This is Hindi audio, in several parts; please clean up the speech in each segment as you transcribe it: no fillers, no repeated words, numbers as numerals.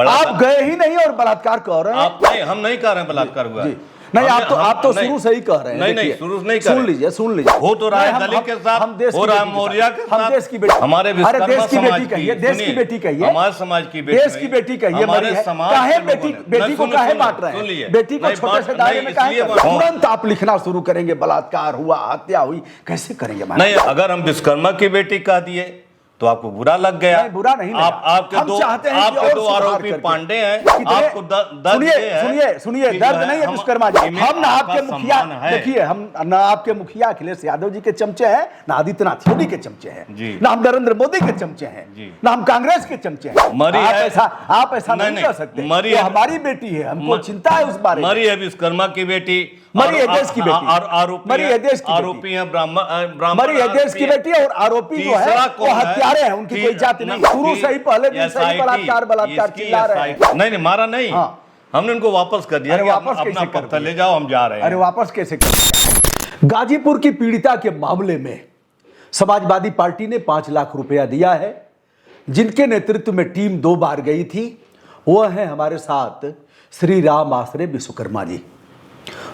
आप गए ही नहीं और बलात्कार कर रहे हैं। आप नहीं, हम नहीं कह रहे हैं बलात्कार हुआ। नहीं, आप तो शुरू से ही कह रहे हैं। नहीं, शुरू नहीं कर रहे। सुन लीजिए हो तो रहा है दलित के साथ, हो रहा है मौर्य के साथ, हम देश की बेटी, हमारे अरे देश की बेटी कहिए, देश की बेटी कहिए, हमारे समाज की बेटी, देश की बेटी कहिए, हमारे समाज काहे बेटी को काहे बांट रहे हैं? बेटी को छोटे से दायरे में काहे? तुरंत आप लिखना शुरू करेंगे बलात्कार हुआ, हत्या हुई, कैसे करेंगे? नहीं, अगर हम विश्वकर्मा की बेटी कह दिए तो आपको बुरा लग गया। नहीं, बुरा नहीं लगा। आपके दो आरोपी पांडे हैं, आपको दर्द सुनिए, दर्द नहीं है विश्वकर्मा जी। हम ना आपके मुखिया, देखिए, हम ना आपके मुखिया अखिलेश यादव जी के चमचे हैं, ना आदित्यनाथ योगी के चमचे हैं, ना हम नरेंद्र मोदी के चमचे हैं, ना हम कांग्रेस के चमचे हैं। आप ऐसा नहीं कर सकते। मरी हमारी बेटी है, हमको चिंता है उस बारे में। मरी है विश्वकर्मा की बेटी, मरी है देश की बेटी, और आरोपी है ब्राह्मण, मरी है देश की बेटी, और आरोपी जो है वो हत्यारे हैं, उनकी कोई जाति नहीं। शुरू से ही पहले दिन से ही बलात्कार चिल्ला रहे हैं। नहीं, मारा नहीं, हमने उनको वापस कर दिया। वापस अपना पत्थर ले जाओ, हम जा रहे हैं। अरे वापस कैसे कर? गाजीपुर की पीड़िता के मामले में समाजवादी पार्टी ने 5 लाख रुपया दिया है। जिनके नेतृत्व में टीम 2 बार गई थी वो है हमारे साथ श्री राम आश्रय विश्वकर्मा जी,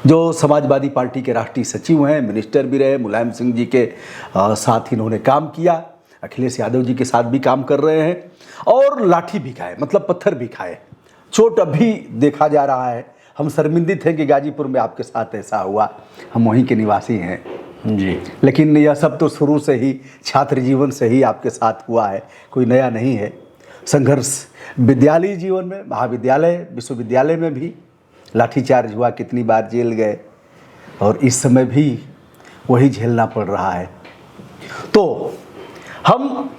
जो समाजवादी पार्टी के राष्ट्रीय सचिव हैं, मिनिस्टर भी रहे, मुलायम सिंह जी के साथ इन्होंने काम किया, अखिलेश यादव जी के साथ भी काम कर रहे हैं, और लाठी भी खाए, मतलब पत्थर भी खाए। चोट अभी देखा जा रहा है। हम शर्मिंदित हैं कि गाजीपुर में आपके साथ ऐसा हुआ, हम वहीं के निवासी हैं जी, लेकिन यह सब तो शुरू से ही छात्र जीवन से ही आपके साथ हुआ है, कोई नया नहीं है। संघर्ष विद्यालय जीवन में, महाविद्यालय, विश्वविद्यालय में भी लाठीचार्ज हुआ, कितनी बार जेल गए, और इस समय भी वही झेलना पड़ रहा है। तो हम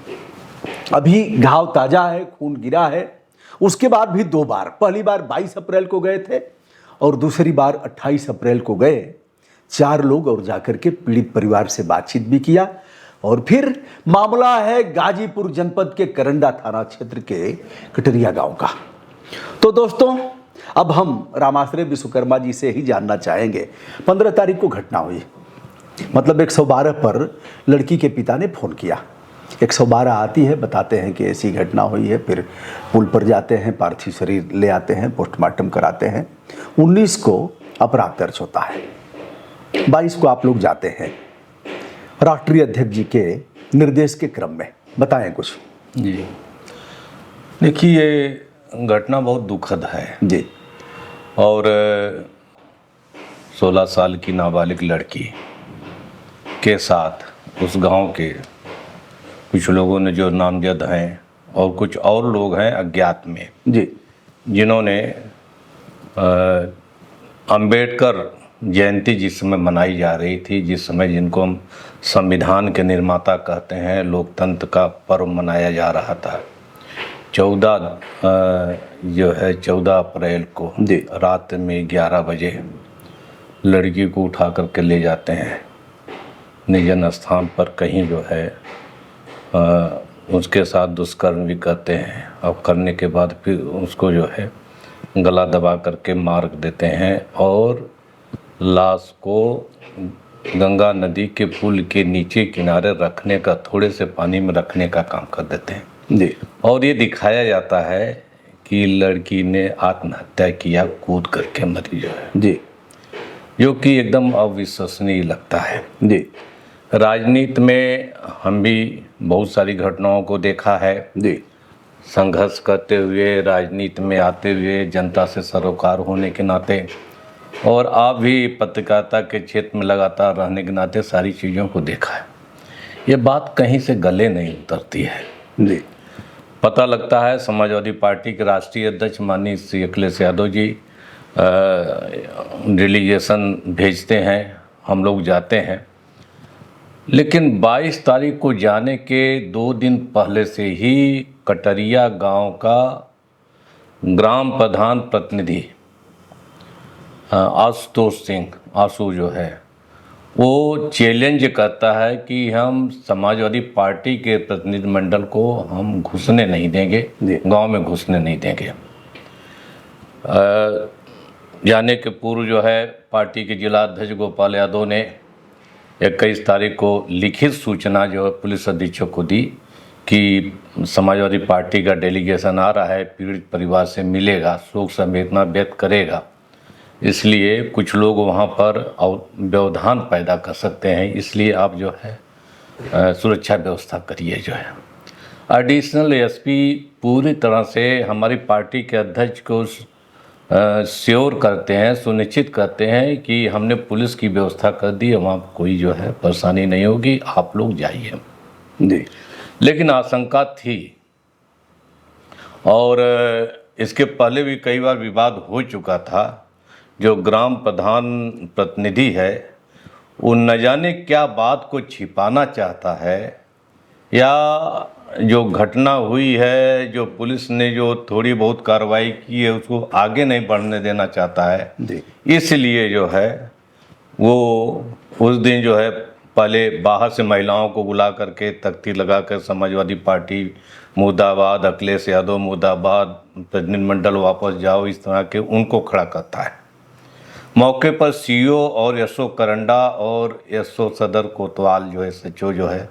अभी घाव ताज़ा है, खून गिरा है। उसके बाद भी 2 बार, पहली बार 22 अप्रैल को गए थे और दूसरी बार 28 अप्रैल को गए। 4 लोग और जाकर के पीड़ित परिवार से बातचीत भी किया। और फिर मामला है गाजीपुर जनपद के करंडा थाना क्षेत्र के कटरिया गांव का। तो दोस्तों, अब हम रामाश्रय विश्वकर्मा जी से ही जानना चाहेंगे। 15 तारीख को घटना हुई, मतलब 112 पर लड़की के पिता ने फ़ोन किया। 112 आती है, बताते हैं कि ऐसी घटना हुई है। फिर पुल पर जाते हैं, पार्थिव शरीर ले आते हैं, पोस्टमार्टम कराते हैं। 19 को अपराध दर्ज होता है, 22 को आप लोग जाते हैं राष्ट्रीय अध्यक्ष जी के निर्देश के क्रम में। बताएं कुछ। जी, देखिए, ये घटना बहुत दुखद है जी। और 16 साल की नाबालिग लड़की के साथ उस गांव के कुछ लोगों ने, जो नामजद हैं और कुछ और लोग हैं अज्ञात में जी, जिन्होंने अंबेडकर जयंती जिस समय मनाई जा रही थी, जिस समय जिनको हम संविधान के निर्माता कहते हैं, लोकतंत्र का पर्व मनाया जा रहा था, 14 अप्रैल को रात में 11 बजे लड़की को उठा करके ले जाते हैं निर्जन स्थान पर। कहीं जो है उसके साथ दुष्कर्म भी करते हैं, और करने के बाद फिर उसको जो है गला दबा करके मार देते हैं और लाश को गंगा नदी के पुल के नीचे किनारे रखने का, थोड़े से पानी में रखने का काम कर देते हैं जी। और ये दिखाया जाता है कि लड़की ने आत्महत्या किया, कूद करके मरी जो है जी, जो कि एकदम अविश्वसनीय लगता है जी। राजनीति में हम भी बहुत सारी घटनाओं को देखा है जी। संघर्ष करते हुए, राजनीति में आते हुए, जनता से सरोकार होने के नाते, और आप भी पत्रकारिता के क्षेत्र में लगातार रहने के नाते सारी चीज़ों को देखा है। ये बात कहीं से गले नहीं उतरती है जी। पता लगता है समाजवादी पार्टी के राष्ट्रीय अध्यक्ष माननीय श्री अखिलेश यादव जी डेलीगेशन भेजते हैं, हम लोग जाते हैं, लेकिन 22 तारीख को जाने के 2 दिन पहले से ही कटरिया गांव का ग्राम प्रधान प्रतिनिधि आशुतोष सिंह आशु जो है वो चैलेंज करता है कि हम समाजवादी पार्टी के प्रतिनिधिमंडल को हम घुसने नहीं देंगे, गांव में घुसने नहीं देंगे। जाने के पूर्व जो है पार्टी के जिला अध्यक्ष गोपाल यादव ने 21 तारीख को लिखित सूचना जो है पुलिस अधीक्षक को दी कि समाजवादी पार्टी का डेलीगेशन आ रहा है, पीड़ित परिवार से मिलेगा, शोक संवेदना व्यक्त करेगा, इसलिए कुछ लोग वहाँ पर व्यवधान पैदा कर सकते हैं, इसलिए आप जो है सुरक्षा व्यवस्था करिए जो है। एडिशनल एसपी पूरी तरह से हमारी पार्टी के अध्यक्ष को श्योर करते हैं, सुनिश्चित करते हैं कि हमने पुलिस की व्यवस्था कर दी है, वहाँ कोई जो है परेशानी नहीं होगी, आप लोग जाइए जी। लेकिन आशंका थी और इसके पहले भी कई बार विवाद हो चुका था। जो ग्राम प्रधान प्रतिनिधि है वो न जाने क्या बात को छिपाना चाहता है, या जो घटना हुई है, जो पुलिस ने जो थोड़ी बहुत कार्रवाई की है उसको आगे नहीं बढ़ने देना चाहता है जी। इसलिए जो है वो उस दिन जो है पहले बाहर से महिलाओं को बुला करके तख्ती लगा कर समाजवादी पार्टी मुर्दाबाद, अखिलेश यादव मुर्दाबाद, प्रतिनिधिमंडल वापस जाओ, इस तरह के उनको खड़ा करता है। मौके पर सीओ और एसओ करंडा और एसओ सदर कोतवाल जो है सचो जो है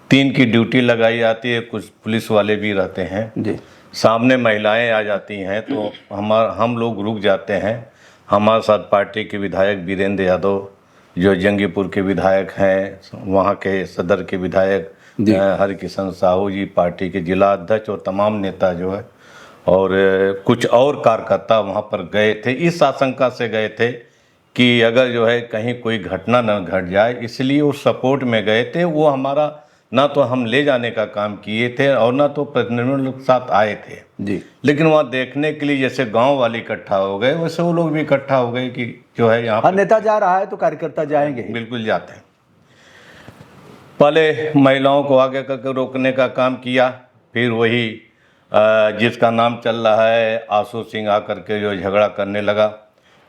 3 की ड्यूटी लगाई जाती है, कुछ पुलिस वाले भी रहते हैं जी। सामने महिलाएं आ जाती हैं तो हम लोग रुक जाते हैं। हमारे साथ पार्टी के विधायक वीरेंद्र यादव जो जंगीपुर के विधायक हैं, वहाँ के सदर के विधायक हरिकिशन साहू जी, पार्टी के जिला अध्यक्ष और तमाम नेता जो है और कुछ और कार्यकर्ता वहाँ पर गए थे। इस आशंका से गए थे कि अगर जो है कहीं कोई घटना न घट जाए, इसलिए वो सपोर्ट में गए थे। वो हमारा ना तो हम ले जाने का काम किए थे और ना तो प्रतिनिधियों के साथ आए थे जी। लेकिन वहाँ देखने के लिए जैसे गांव वाले इकट्ठा हो गए वैसे वो लोग भी इकट्ठा हो गए कि जो है यहाँ नेता जा रहा है तो कार्यकर्ता जाएंगे। बिल्कुल जाते हैं। पहले महिलाओं को आगे करके रोकने का काम किया, फिर वही जिसका नाम चल रहा है आशु सिंह आकर के जो झगड़ा करने लगा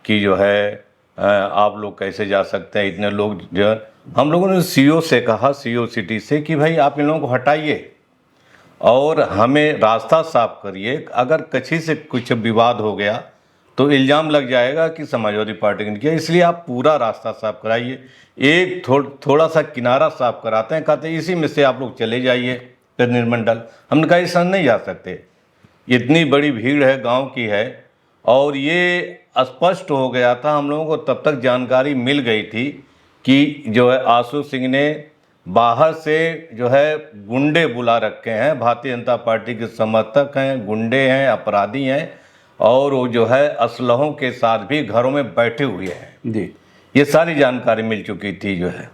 कि जो है आप लोग कैसे जा सकते हैं, इतने लोग जो है। हम लोगों ने सीओ से कहा, सीओ सिटी से कि भाई आप इन लोगों को हटाइए और हमें रास्ता साफ करिए। अगर कहीं से कुछ विवाद हो गया तो इल्ज़ाम लग जाएगा कि समाजवादी पार्टी ने किया, इसलिए आप पूरा रास्ता साफ कराइए। एक थोड़ा सा किनारा साफ कराते हैं, कहते हैं इसी में से आप लोग चले जाइए प्रतिनिधिमंडल। हमने कहा इस नहीं जा सकते, इतनी बड़ी भीड़ है, गांव की है। और ये स्पष्ट हो गया था, हम लोगों को तब तक जानकारी मिल गई थी कि जो है आशु सिंह ने बाहर से जो है गुंडे बुला रखे हैं, भारतीय जनता पार्टी के समर्थक हैं, गुंडे हैं, अपराधी हैं और वो जो है असलहों के साथ भी घरों में बैठे हुए हैं जी। ये सारी जानकारी मिल चुकी थी जो है।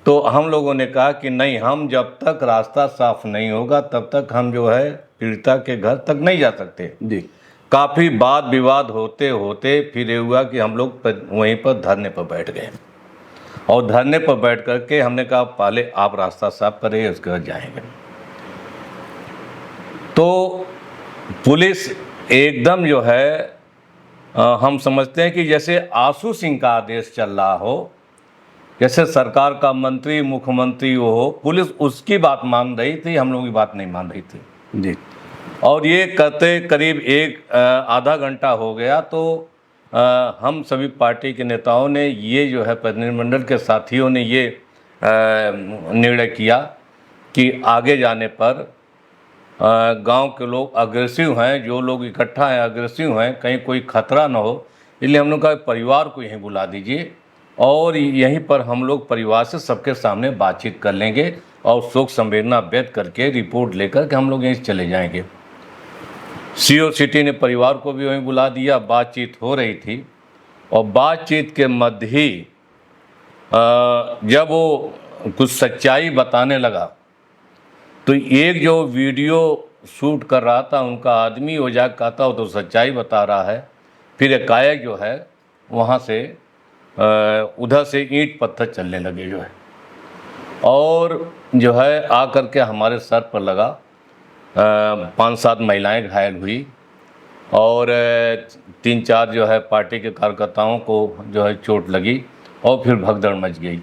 तो हम लोगों ने कहा कि नहीं, हम जब तक रास्ता साफ नहीं होगा तब तक हम जो है पीड़िता के घर तक नहीं जा सकते जी। काफ़ी वाद विवाद होते होते फिर ये हुआ कि हम लोग वहीं पर धरने पर बैठ गए और धरने पर बैठ करके हमने कहा पहले आप रास्ता साफ करिए उसके बाद जाएंगे। तो पुलिस एकदम जो है हम समझते हैं कि जैसे आशु सिंह का आदेश चल रहा हो, जैसे सरकार का मंत्री मुख्यमंत्री वो हो, पुलिस उसकी बात मान रही थी, हम लोगों की बात नहीं मान रही थी जी। और ये करते करीब आधा घंटा हो गया तो हम सभी पार्टी के नेताओं ने ये जो है प्रतिनिधिमंडल के साथियों ने ये निर्णय किया कि आगे जाने पर गांव के लोग अग्रेसिव हैं, जो लोग इकट्ठा हैं अग्रेसिव हैं, कहीं कोई खतरा ना हो, इसलिए हम लोग का परिवार को यहीं बुला दीजिए और यहीं पर हम लोग परिवार से सबके सामने बातचीत कर लेंगे और शोक संवेदना व्यक्त करके रिपोर्ट लेकर के हम लोग यहीं चले जाएंगे। सीओ सिटी ने परिवार को भी वहीं बुला दिया, बातचीत हो रही थी और बातचीत के मध्य ही जब वो कुछ सच्चाई बताने लगा तो एक जो वीडियो शूट कर रहा था उनका आदमी वो जाकर कहता हो तो सच्चाई बता रहा है, फिर एकाएक जो है वहाँ से उधर से ईंट पत्थर चलने लगे जो है और जो है आ करके हमारे सर पर लगा। 5-7 महिलाएं घायल हुई और 3-4 जो है पार्टी के कार्यकर्ताओं को जो है चोट लगी और फिर भगदड़ मच गई।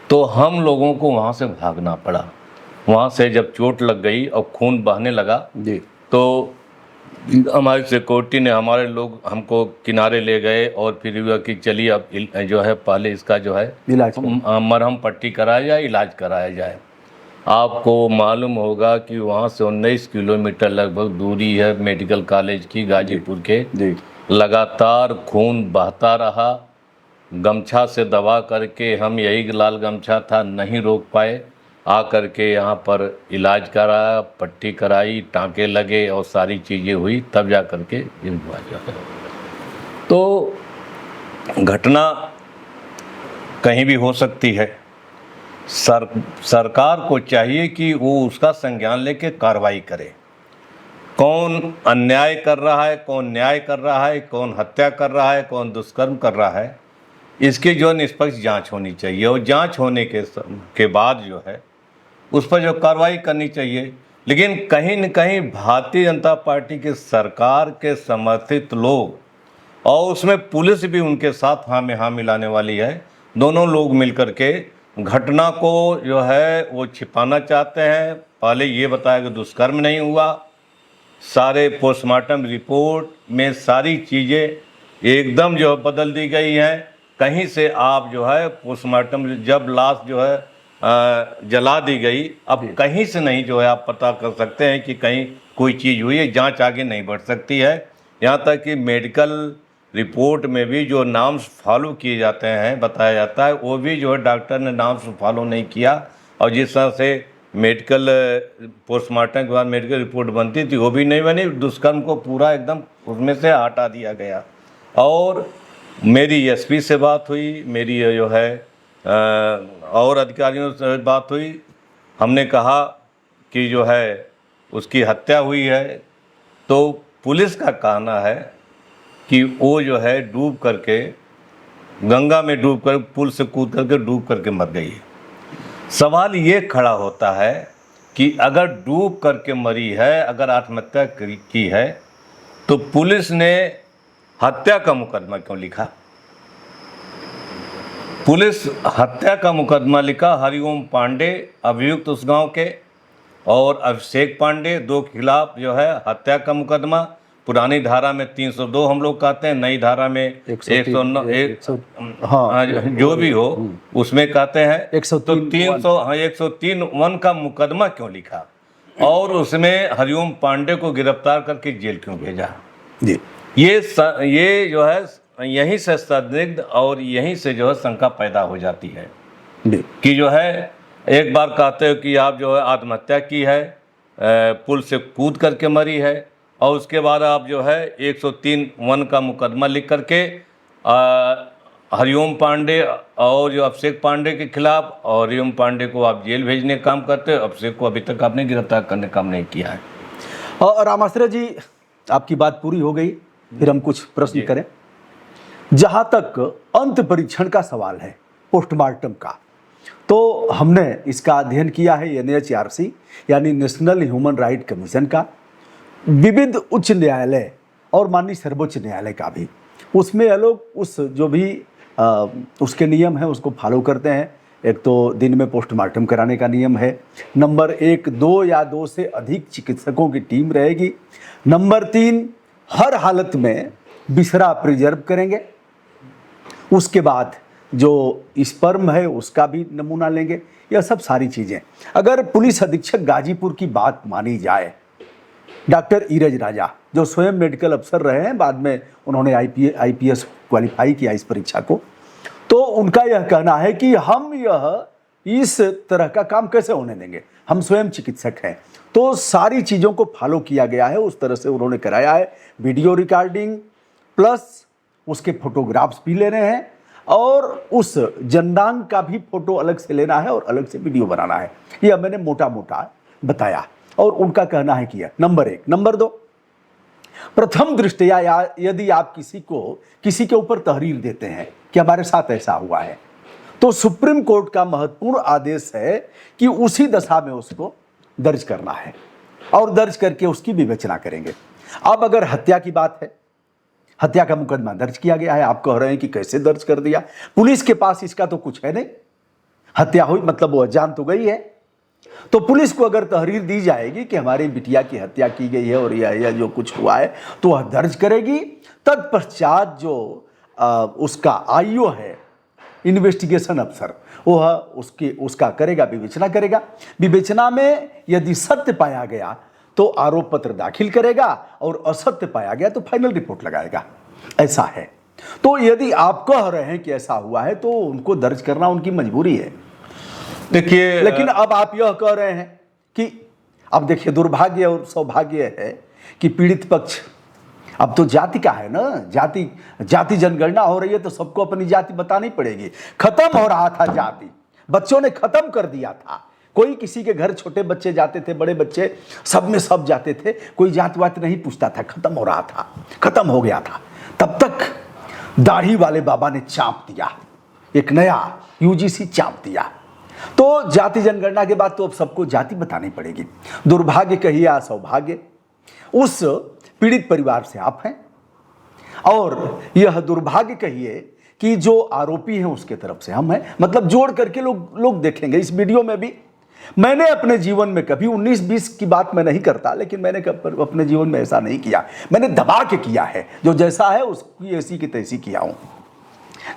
तो हम लोगों को वहाँ से भागना पड़ा। वहाँ से जब चोट लग गई और खून बहने लगा जी। तो हमारी सिक्योरिटी ने हमारे लोग हमको किनारे ले गए और फिर हुआ कि चलिए अब जो है पहले इसका जो है इलाज मरहम पट्टी कराया जाए, इलाज कराया जाए। आपको मालूम होगा कि वहाँ से 19 किलोमीटर लगभग दूरी है मेडिकल कॉलेज की गाजीपुर के। जी लगातार खून बहता रहा, गमछा से दबा करके, हम यही लाल गमछा था, नहीं रोक पाए। आ करके यहाँ पर इलाज कराया, पट्टी कराई, टाँके लगे और सारी चीज़ें हुई, तब जा करके ये हुआ जो है। तो घटना कहीं भी हो सकती है। सरकार को चाहिए कि वो उसका संज्ञान लेके कार्रवाई करे। कौन अन्याय कर रहा है, कौन न्याय कर रहा है, कौन हत्या कर रहा है, कौन दुष्कर्म कर रहा है, इसकी जो निष्पक्ष जांच होनी चाहिए। और जांच होने के बाद जो है उस पर जो कार्रवाई करनी चाहिए। लेकिन कहीं न कहीं भारतीय जनता पार्टी की सरकार के समर्थित लोग, और उसमें पुलिस भी उनके साथ हाँ में हाँ मिलाने वाली है, दोनों लोग मिलकर के घटना को जो है वो छिपाना चाहते हैं। पहले ये बताया कि दुष्कर्म नहीं हुआ, सारे पोस्टमार्टम रिपोर्ट में सारी चीज़ें एकदम जो है बदल दी गई हैं। कहीं से आप जो है पोस्टमार्टम, जब लाश जो है जला दी गई, अब कहीं से नहीं जो है आप पता कर सकते हैं कि कहीं कोई चीज़ हुई है। जांच आगे नहीं बढ़ सकती है। यहाँ तक कि मेडिकल रिपोर्ट में भी जो नाम्स फॉलो किए जाते हैं, बताया जाता है, वो भी जो है डॉक्टर ने नाम्स फॉलो नहीं किया। और जिस तरह से मेडिकल पोस्टमार्टम के बाद मेडिकल रिपोर्ट बनती थी, वो भी नहीं बनी। दुष्कर्म को पूरा एकदम उसमें से हटा दिया गया। और मेरी एसपी से बात हुई, मेरी जो है और अधिकारियों से बात हुई। हमने कहा कि जो है उसकी हत्या हुई है, तो पुलिस का कहना है कि वो जो है डूब करके, गंगा में डूब कर, पुल से कूद करके डूब करके मर गई है। सवाल ये खड़ा होता है कि अगर डूब करके मरी है, अगर आत्महत्या की है, तो पुलिस ने हत्या का मुकदमा क्यों लिखा? पुलिस हत्या का मुकदमा लिखा हरिओम पांडे, अभियुक्त उस गांव के, और अभिषेक पांडे, दो खिलाफ जो है हत्या का मुकदमा। पुरानी धारा में 302 हम लोग कहते हैं, नई धारा में 109, हाँ जो भी हो उसमें कहते हैं 103 का मुकदमा क्यों लिखा, और उसमें हरिओम पांडे को गिरफ्तार करके जेल क्यों भेजा? ये जो है यहीं से संदिग्ध और यहीं से जो है शंका पैदा हो जाती है कि जो है एक बार कहते हो कि आप जो है आत्महत्या की है, पुल से कूद करके मरी है, और उसके बाद आप जो है 103 का मुकदमा लिख करके हरिओम पांडे और जो अभिषेक पांडे के खिलाफ, और हरिओम पांडे को आप जेल भेजने का काम करते हो, अभिषेक को अभी तक आपने गिरफ्तार करने का काम नहीं किया है। और रामाश्रय जी, आपकी बात पूरी हो गई, फिर हम कुछ प्रश्न करें। जहां तक अंत परीक्षण का सवाल है, पोस्टमार्टम का, तो हमने इसका अध्ययन किया है NHRC यानी नेशनल ह्यूमन राइट कमीशन का, विविध उच्च न्यायालय और माननीय सर्वोच्च न्यायालय का भी। उसमें ये लोग उस जो भी उसके नियम है उसको फॉलो करते हैं। एक तो दिन में पोस्टमार्टम कराने का नियम है। नंबर 1, 2 या 2 से अधिक चिकित्सकों की टीम रहेगी। नंबर 3, हर हालत में बिसरा प्रिजर्व करेंगे। उसके बाद जो स्पर्म है उसका भी नमूना लेंगे। यह सब सारी चीज़ें, अगर पुलिस अधीक्षक गाजीपुर की बात मानी जाए, डॉक्टर ईरज राजा जो स्वयं मेडिकल अफसर रहे हैं, बाद में उन्होंने IPS क्वालिफाई किया इस परीक्षा को, तो उनका यह कहना है कि हम इस तरह का काम कैसे होने देंगे, हम स्वयं चिकित्सक हैं। तो सारी चीज़ों को फॉलो किया गया है, उस तरह से उन्होंने कराया है। वीडियो रिकॉर्डिंग प्लस उसके फोटोग्राफ्स भी ले रहे हैं, और उस जनदान का भी फोटो अलग से लेना है और अलग से वीडियो बनाना है। यह मैंने मोटा मोटा बताया, और उनका कहना है कि नंबर 1। नंबर 2, प्रथम दृष्टया यदि आप किसी के ऊपर तहरीर देते हैं कि हमारे साथ ऐसा हुआ है, तो सुप्रीम कोर्ट का महत्वपूर्ण आदेश है कि उसी दशा में उसको दर्ज करना है, और दर्ज करके उसकी विवेचना करेंगे। अब अगर हत्या की बात है, हत्या का मुकदमा दर्ज किया गया है, आप कह रहे हैं कि कैसे दर्ज कर दिया, पुलिस के पास इसका तो कुछ है नहीं। हत्या हुई मतलब वो जान तो गई है, तो पुलिस को अगर तहरीर दी जाएगी कि हमारी बिटिया की हत्या की गई है और यह जो कुछ हुआ है, तो वह दर्ज करेगी। तत्पश्चात जो उसका आयु है इन्वेस्टिगेशन अफसर वह उसका करेगा, विवेचना करेगा। विवेचना में यदि सत्य पाया गया तो आरोप पत्र दाखिल करेगा और असत्य पाया गया तो फाइनल रिपोर्ट लगाएगा। ऐसा है। तो यदि आप कह रहे हैं कि ऐसा हुआ है तो उनको दर्ज करना उनकी मजबूरी है। देखिए, लेकिन अब आप यह कह रहे हैं कि अब देखिए, दुर्भाग्य और सौभाग्य है कि पीड़ित पक्ष अब तो जाति का है ना, जाति जनगणना हो रही है तो सबको अपनी जाति बतानी पड़ेगी। खत्म हो रहा था जाति, बच्चों ने खत्म कर दिया था। कोई किसी के घर छोटे बच्चे जाते थे, बड़े बच्चे, सब में सब जाते थे, कोई जाति वाति नहीं पूछता था। खत्म हो रहा था, खत्म हो गया था। तब तक दाढ़ी वाले बाबा ने चाप दिया, एक नया यूजीसी चाप दिया। तो जाति जनगणना के बाद तो अब सबको जाति बतानी पड़ेगी। दुर्भाग्य कहिए या सौभाग्य, उस पीड़ित परिवार से आप हैं, और यह दुर्भाग्य कहिए कि जो आरोपी हैं उसके तरफ से हम हैं। मतलब जोड़ करके लोग देखेंगे इस वीडियो में भी। मैंने अपने जीवन में कभी 19-20 की बात मैं नहीं करता, लेकिन मैंने अपने जीवन में ऐसा नहीं किया। मैंने दबा के किया है, जो जैसा है उसकी ऐसी की तैसी किया हूं।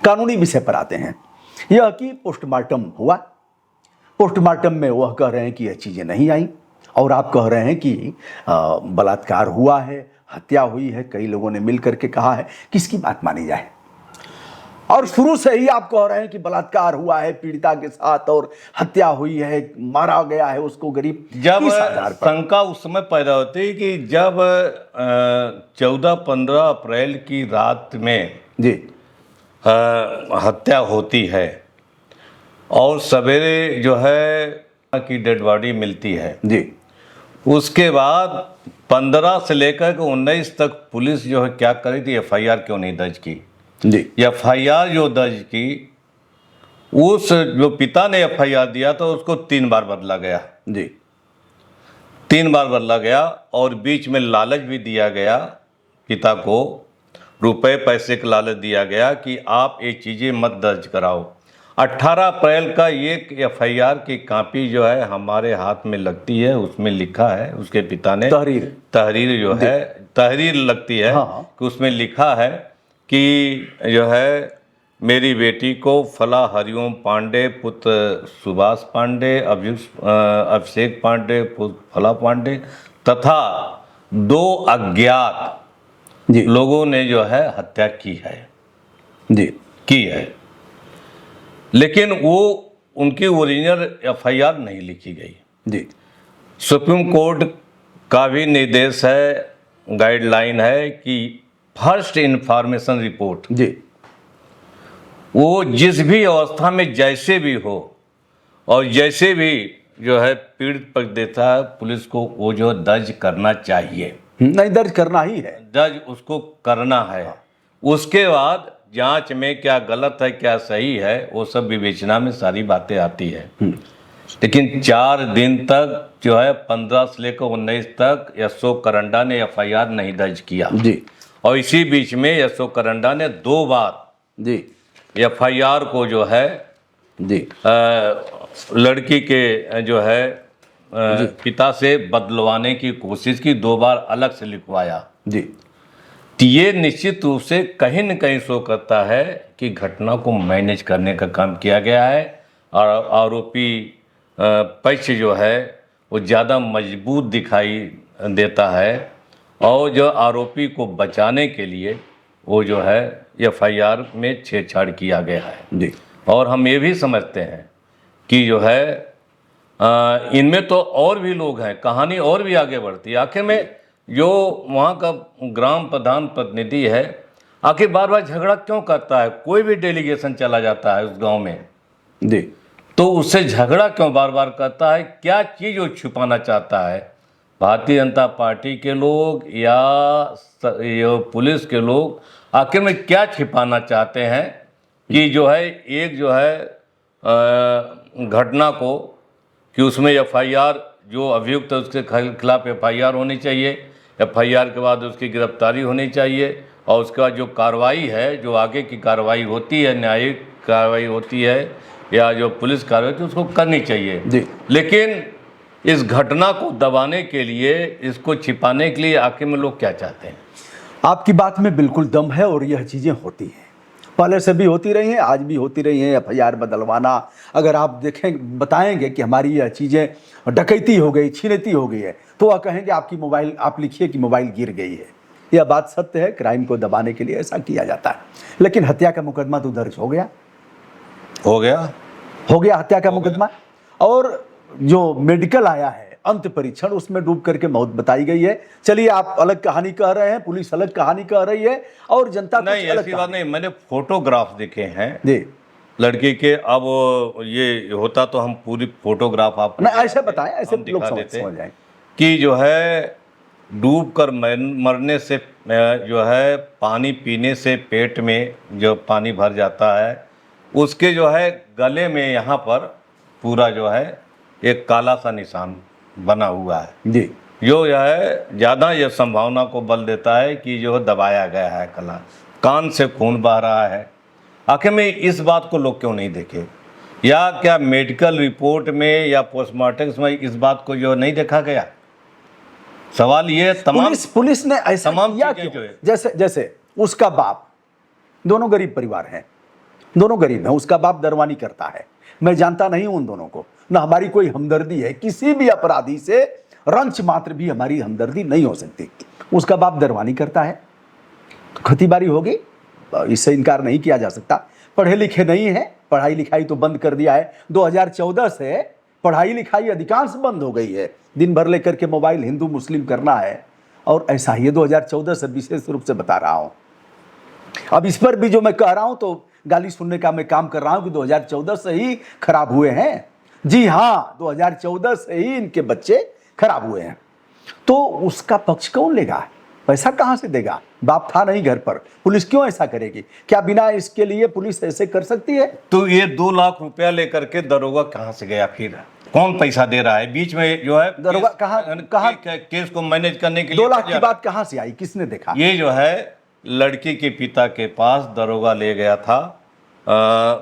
कानूनी विषय पर आते हैं। यह कि पोस्टमार्टम हुआ, पोस्टमार्टम में वह कह रहे हैं कि यह चीजें नहीं आई, और आप कह रहे हैं कि बलात्कार हुआ है, हत्या हुई है। कई लोगों ने मिल करके कहा है, किसकी बात मानी जाए? और शुरू से ही आप कह रहे हैं कि बलात्कार हुआ है पीड़िता के साथ और हत्या हुई है, मारा गया है उसको गरीब। जब शंका उस समय पैदा होती है कि जब 14-15 अप्रैल की रात में जी हत्या होती है और सवेरे जो है की डेड बॉडी मिलती है जी, उसके बाद 15 से लेकर के 19 तक पुलिस जो है क्या करी थी, एफआईआर क्यों नहीं दर्ज की जी। एफआईआर जो दर्ज की, उस जो पिता ने एफआईआर दिया तो उसको 3 बार बदला गया जी, 3 बार बदला गया, और बीच में लालच भी दिया गया पिता को, रुपए पैसे का लालच दिया गया कि आप ये चीज़ें मत दर्ज कराओ। 18 अप्रैल का एक एफआईआर की कॉपी जो है हमारे हाथ में लगती है, उसमें लिखा है उसके पिता ने, तहरीर जो है तहरीर लगती है। हाँ। कि उसमें लिखा है कि जो है मेरी बेटी को फला हरिओम पांडे पुत्र सुभाष पांडे, अभिषेक पांडे पुत्र फला पांडे तथा 2 अज्ञात जी लोगों ने जो है हत्या की है जी की है। लेकिन वो उनकी ओरिजिनल एफआईआर नहीं लिखी गई जी। सुप्रीम कोर्ट का भी निर्देश है, गाइडलाइन है कि फर्स्ट इंफॉर्मेशन रिपोर्ट जी वो जिस भी अवस्था में जैसे भी हो और जैसे भी जो है पीड़ित पक्ष देता है, पुलिस को वो जो दर्ज करना चाहिए, नहीं दर्ज करना ही है, दर्ज उसको करना है। उसके बाद जांच में क्या गलत है क्या सही है वो सब विवेचना में सारी बातें आती है। लेकिन 4 दिन तक जो है 15 से लेकर 19 तक अशोक करंडा ने एफआईआर नहीं दर्ज किया जी, और इसी बीच में अशोक करंडा ने 2 बार जी एफआईआर को जो है जी लड़की के जो है पिता से बदलवाने की कोशिश की, 2 बार अलग से लिखवाया जी। तो ये निश्चित रूप से कहीं न कहीं शो करता है कि घटना को मैनेज करने का काम किया गया है और आरोपी पक्ष जो है वो ज़्यादा मजबूत दिखाई देता है, और जो आरोपी को बचाने के लिए वो जो है एफआईआर में छेड़छाड़ किया गया है जी। और हम ये भी समझते हैं कि जो है इनमें तो और भी लोग हैं, कहानी और भी आगे बढ़ती है। आखिर में जो वहाँ का ग्राम प्रधान प्रतिनिधि है आखिर बार बार झगड़ा क्यों करता है? कोई भी डेलीगेशन चला जाता है उस गांव में जी, तो उससे झगड़ा क्यों बार बार करता है? क्या चीज़ वो छुपाना चाहता है? भारतीय जनता पार्टी के लोग या ये पुलिस के लोग आखिर में क्या छिपाना चाहते हैं कि जो है एक जो है घटना को कि उसमें एफआईआर जो अभियुक्त है उसके खिलाफ एफआईआर होनी चाहिए, एफआईआर के बाद उसकी गिरफ्तारी होनी चाहिए और उसके बाद जो कार्रवाई है, जो आगे की कार्रवाई होती है, न्यायिक कार्रवाई होती है या जो पुलिस कार्रवाई होती है उसको करनी चाहिए जी। लेकिन इस घटना को दबाने के लिए, इसको छिपाने के लिए आखिर में लोग क्या चाहते हैं? आपकी बात में बिल्कुल दम है और यह चीज़ें होती हैं, पहले से भी होती रही हैं, आज भी होती रही हैं। FIR बदलवाना, अगर आप देखें बताएंगे कि हमारी यह चीज़ें डकैती हो गई, छीनती हो गई है, तो वह कहेंगे आपकी मोबाइल, आप लिखिए कि मोबाइल गिर गई है। यह बात सत्य है, क्राइम को दबाने के लिए ऐसा किया जाता है। लेकिन हत्या का मुकदमा तो दर्ज हो गया हत्या का मुकदमा। और जो मेडिकल आया है अंत परीक्षण, उसमें डूब करके मौत बताई गई है। चलिए, आप अलग कहानी कह रहे हैं, पुलिस अलग कहानी कह रही है और जनता नहीं, कुछ अलग ऐसी बात नहीं। मैंने फोटोग्राफ देखे हैं जी लड़की के। अब ये होता तो हम पूरी फोटोग्राफ आपको नहीं, ऐसे बताएं, ऐसे हम लोग दिखा समझ देते जाएं कि जो है डूब कर मरने से जो है पानी पीने से पेट में जो पानी भर जाता है, उसके जो है गले में यहाँ पर पूरा जो है एक काला सा निशान बना हुआ है जी। जो यह है ज़्यादा यह संभावना को बल देता है कि जो दबाया गया है गला, कान से खून बह रहा है। आखिर में इस बात को लोग क्यों नहीं देखे, या क्या मेडिकल रिपोर्ट में या पोस्टमार्टम में इस बात को जो नहीं देखा गया? सवाल ये तमाम पुलिस ने ऐसा तमाम किया चीजें क्यों? जो है, जैसे उसका बाप, दोनों गरीब परिवार हैं, दोनों गरीब हैं, उसका बाप दरवानी करता है। मैं जानता नहीं उन दोनों को, ना हमारी कोई हमदर्दी है, किसी भी अपराधी से रंच मात्र भी हमारी हमदर्दी नहीं हो सकती। उसका बाप दरवानी करता है तो खतीबारी होगी, इससे इनकार नहीं किया जा सकता। पढ़े लिखे नहीं है, पढ़ाई लिखाई तो बंद कर दिया है। 2014 से पढ़ाई लिखाई अधिकांश बंद हो गई है। दिन भर लेकर के मोबाइल हिंदू मुस्लिम करना है, और ऐसा ही 2014 से विशेष रूप से बता रहा हूं। अब इस पर भी जो मैं कह रहा हूं तो गाली सुनने का मैं काम कर रहा हूं कि 2014 से ही खराब हुए हैं। जी हाँ, 2014 से ही इनके बच्चे खराब हुए हैं। तो उसका पक्ष कौन लेगा? पैसा कहां से देगा? बाप था नहीं घर पर, पुलिस क्यों ऐसा करेगी? क्या बिना इसके लिए पुलिस ऐसे कर सकती है? तो ये 2 लाख रुपया लेकर के दरोगा कहाँ से गया? फिर कौन पैसा दे रहा है? बीच में जो है दरोगा कहाँ केस को मैनेज करने के लिए 2 लाख की बात कहां से आई? किसने देखा? ये जो है लड़की के पिता के पास दरोगा ले गया था,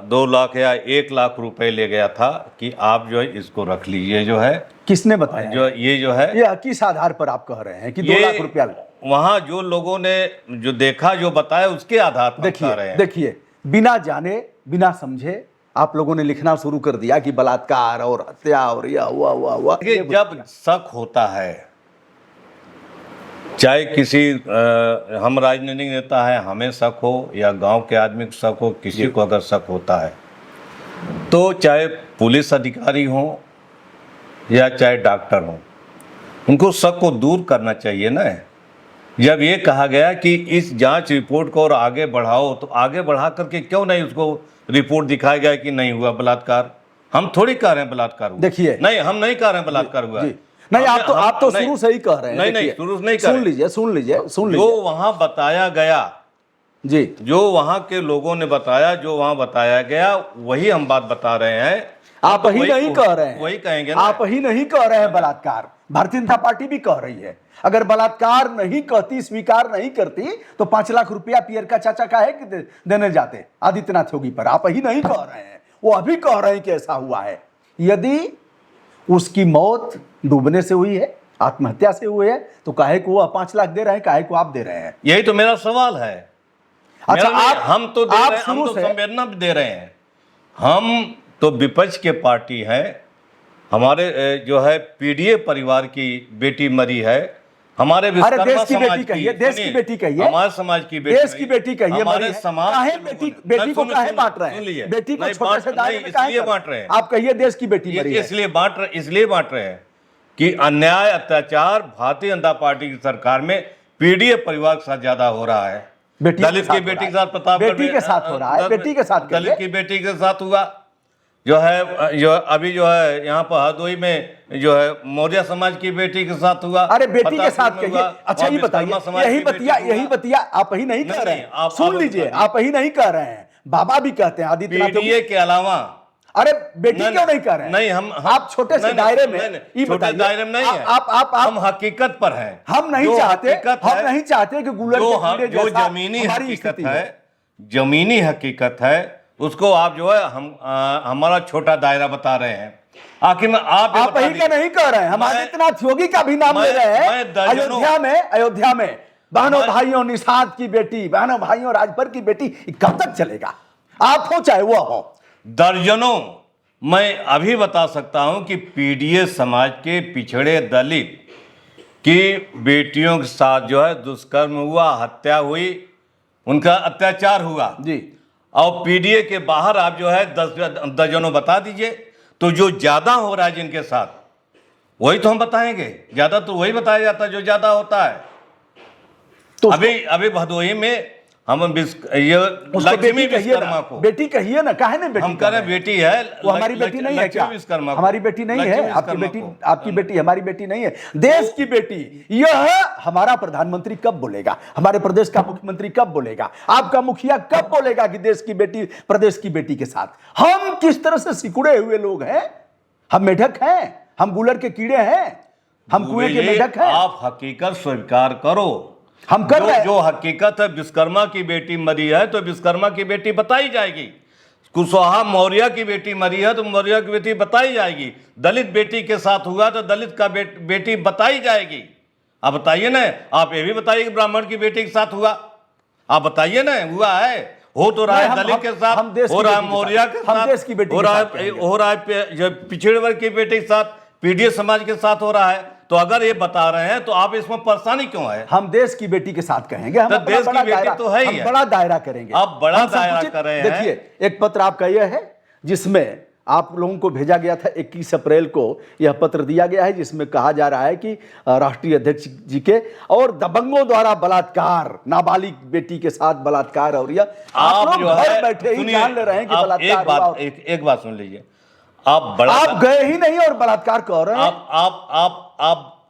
2 लाख या 1 लाख रुपए ले गया था कि आप जो है इसको रख लीजिए। जो है किसने बताया? जो ये जो है ये किस आधार पर आप कह रहे हैं कि 2 लाख रुपया? वहां जो लोगों ने जो देखा, जो बताया, उसके आधार पर बता रहे हैं। देखिए, बिना जाने बिना समझे आप लोगों ने लिखना शुरू कर दिया कि बलात्कार और हत्या और यह हुआ। जब शक होता है, चाहे किसी हम राजनीतिक नेता है, हमें शक हो या गांव के आदमी को शक हो, किसी को अगर शक होता है तो चाहे पुलिस अधिकारी हो या चाहे डॉक्टर हो, उनको शक को दूर करना चाहिए ना। जब ये कहा गया कि इस जांच रिपोर्ट को और आगे बढ़ाओ, तो आगे बढ़ा करके क्यों नहीं उसको रिपोर्ट दिखाया गया कि नहीं हुआ बलात्कार? हम थोड़ी कह रहे हैं बलात्कार हुआ। देखिए, नहीं, हम नहीं कह रहे हैं बलात्कार हुआ। नहीं, आप तो शुरू से ही कह रहे हैं। नहीं, शुरू से नहीं कह रहे। सुन लीजिए। जो वहां बताया गया जी, जो वहां के लोगों ने बताया, जो वहां बताया गया, वही हम बात बता रहे हैं। आप ही नहीं कह रहे हैं, वही कहेंगे ना। आप ही नहीं कह रहे हैं बलात्कार, भारतीय जनता पार्टी भी कह रही है। अगर बलात्कार नहीं कहती, स्वीकार नहीं करती, तो 5 लाख रुपया पियर का चाचा का है कि देने जाते आदित्यनाथ योगी पर। आप ही नहीं कह रहे हैं, वो अभी कह रहे हैं कि ऐसा हुआ है। यदि उसकी मौत डूबने से हुई है, आत्महत्या से हुई है, तो काहे को वो 5 लाख दे रहे हैं, काहे को आप दे रहे हैं? यही तो मेरा सवाल है। अच्छा, हम तो दे रहे हैं, हम तो संवेदना भी दे रहे हैं। हम तो विपक्ष के पार्टी हैं। हमारे जो है पीडीए परिवार की बेटी मरी है, हमारे विश्वकर्मा देश की बेटी कहिए, देश की बेटी कहिए, हमारे समाज की बेटी, देश की बेटी कहिए, हमारे समाज बेटी को काहे बांट रहे हैं? बेटी को छोटे से दायरे में काहे बांट रहे हैं? आप कहिए देश की बेटी मरी है। इसलिए बांट रहे हैं कि अन्याय, अत्याचार भारतीय जनता पार्टी की सरकार में पीडीए परिवार के साथ ज्यादा हो रहा है। दलित की बेटी के साथ प्रतापगढ़ बेटी के साथ हो रहा है, बेटी के साथ, दलित की बेटी के साथ हुआ। जो है जो अभी जो है यहाँ पर हरदोई में जो है मौर्य समाज की बेटी के साथ हुआ। अरे बेटी के साथ कहिए। अच्छा, ये बताइए, यही बतिया आप ही नहीं कह रहे हैं। सुन लीजिए, आप ही नहीं कह रहे हैं, बाबा भी कहते हैं आदित्यनाथ पीडीए के अलावा। अरे बेटी क्यों नहीं कह रहे हैं? नहीं, हम आप छोटे से दायरे में, छोटे दायरे में नहीं है। आप हम हकीकत पर हैं। हम नहीं चाहते कि गुलर जो जमीनी हकीकत है, जमीनी हकीकत है, उसको आप जो है हमारा छोटा दायरा बता रहे हैं। आखिर में आप ही का नहीं कह रहे हैं, हम आदित्यनाथ योगी का भी नाम ले रहे हैं। अयोध्या में बहनों भाइयों, निषाद की बेटी, बहनों भाइयों, राजभर की बेटी, ये कब तक चलेगा? आप हो चाहे वो हो। दर्जनों, मैं अभी बता सकता हूं कि पीडीए समाज के पिछड़े दलित की बेटियों के साथ जो है दुष्कर्म हुआ, हत्या हुई, उनका अत्याचार हुआ जी। और पीडीए के बाहर आप जो है दर्जनों बता दीजिए। तो जो ज्यादा हो रहा है जिनके साथ, वही तो हम बताएंगे। ज्यादा तो वही बताया जाता है जो ज्यादा होता है। तो अभी भदोही में हम ये उसको लक्ष्मी बेटी कहिए विश्वकर्मा ना, को, बेटी कहिए ना, काहे नहीं बेटी हम कह रहे हैं बेटी है। वो हमारी बेटी नहीं है क्या? लक्ष्मी विश्वकर्मा को, हमारी बेटी नहीं है? लक्ष्मी आपकी विश्वकर्मा बेटी, को। आपकी बेटी हमारी बेटी नहीं है, देश की बेटी। यह हमारा प्रधानमंत्री कब बोलेगा? हमारे प्रदेश का मुख्यमंत्री कब बोलेगा? आपका मुखिया कब बोलेगा कि देश की बेटी प्रदेश की बेटी के साथ? हम किस तरह से सिकुड़े हुए लोग हैं? हम मेढक हैं? हम गुलर के कीड़े हैं? हम कुएं के मेढक हैं? आप हकीकत स्वीकार करो। हम कर रहे हैं। जो हकीकत है, विश्वकर्मा की बेटी मरी है तो विश्वकर्मा की बेटी बताई जाएगी। कुशवाहा मौर्य की बेटी मरी है तो मौर्य की बेटी बताई जाएगी। दलित बेटी के साथ हुआ तो दलित का बेटी बताई जाएगी। आप बताइए ना, आप ये भी बताइए कि ब्राह्मण की बेटी के साथ हुआ, आप बताइए ना, हुआ है, हो तो रहा है दलित के साथ, हो रहा है मौर्य के साथ, हो रहा है पिछड़े वर्ग की बेटी के साथ, पीडीए समाज के साथ हो रहा है। तो अगर ये बता रहे हैं तो आप इसमें परेशानी क्यों है? हम देश की बेटी के साथ कहेंगे, हम तो देश की बेटी तो है ही है। बड़ा दायरा करेंगे। आप बड़ा दायरा कर रहे हैं। देखिए, एक पत्र आपका यह है जिसमें आप लोगों को भेजा गया था 21 अप्रैल को, यह पत्र दिया गया है जिसमें कहा जा रहा है कि राष्ट्रीय अध्यक्ष जी के और दबंगों द्वारा बलात्कार, नाबालिग बेटी के साथ बलात्कार, और यह आप लोग घर बैठे ही जान ले रहे हैं कि बलात्कार हुआ। एक बात सुन लीजिए, आप गए ही नहीं और बलात्कार कह रहे हैं।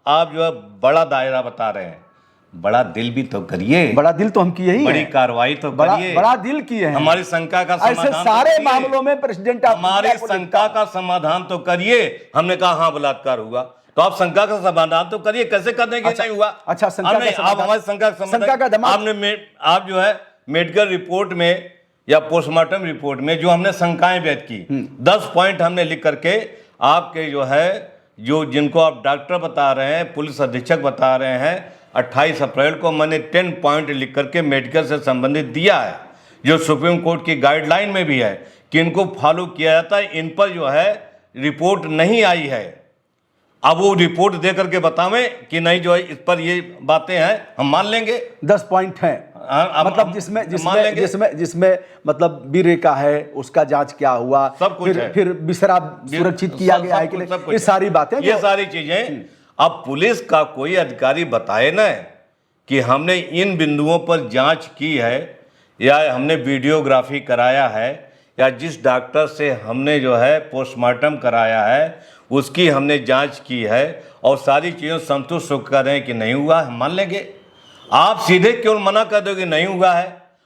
आप जो है बड़ा दायरा बता रहे हैं। बड़ा दिल भी तो करिए। बड़ा दिल तो हम किए ही, बड़ी कार्रवाई तो करिए। बड़ा दिल किए हैं। हमारी शंका का समाधान, ऐसे सारे मामलों में प्रेसिडेंट हमारी शंका का समाधान तो करिए। हमने कहा हाँ बलात्कार हुआ, तो आप शंका का समाधान तो करिए। कैसे करने के नहीं हुआ? अच्छा, आप हमारी शंका का समाधान, आपने आप जो है मेडिकल रिपोर्ट में या पोस्टमार्टम रिपोर्ट में जो हमने शंकाएं व्यक्त की, 10 पॉइंट हमने लिख करके आपके जो है, जो जिनको आप डॉक्टर बता रहे हैं, पुलिस अधीक्षक बता रहे हैं, 28 अप्रैल को मैंने 10 पॉइंट लिख करके मेडिकल से संबंधित दिया है, जो सुप्रीम कोर्ट की गाइडलाइन में भी है कि इनको फॉलो किया जाता है। इन पर जो है रिपोर्ट नहीं आई है। अब वो रिपोर्ट दे करके बतावें कि नहीं जो है इस पर ये बातें हैं, हम मान लेंगे। 10 पॉइंट हैं, मतलब जिसमें मतलब वीर्य का है, उसका जांच क्या हुआ, सब कुछ है। फिर बिसरा सुरक्षित किया गया है कि नहीं, ये सारी बातें, ये सारी चीजें। अब पुलिस का कोई अधिकारी बताए ना कि हमने इन बिंदुओं पर जांच की है, या हमने वीडियोग्राफी कराया है, या जिस डॉक्टर से हमने जो है पोस्टमार्टम कराया है उसकी हमने जांच की है, और सारी चीज़ों संतुष्ट होकर रहे हैं कि नहीं हुआ, हम मान लेंगे। आप सीधे क्यों मना कर दोगे नहीं हुआ है?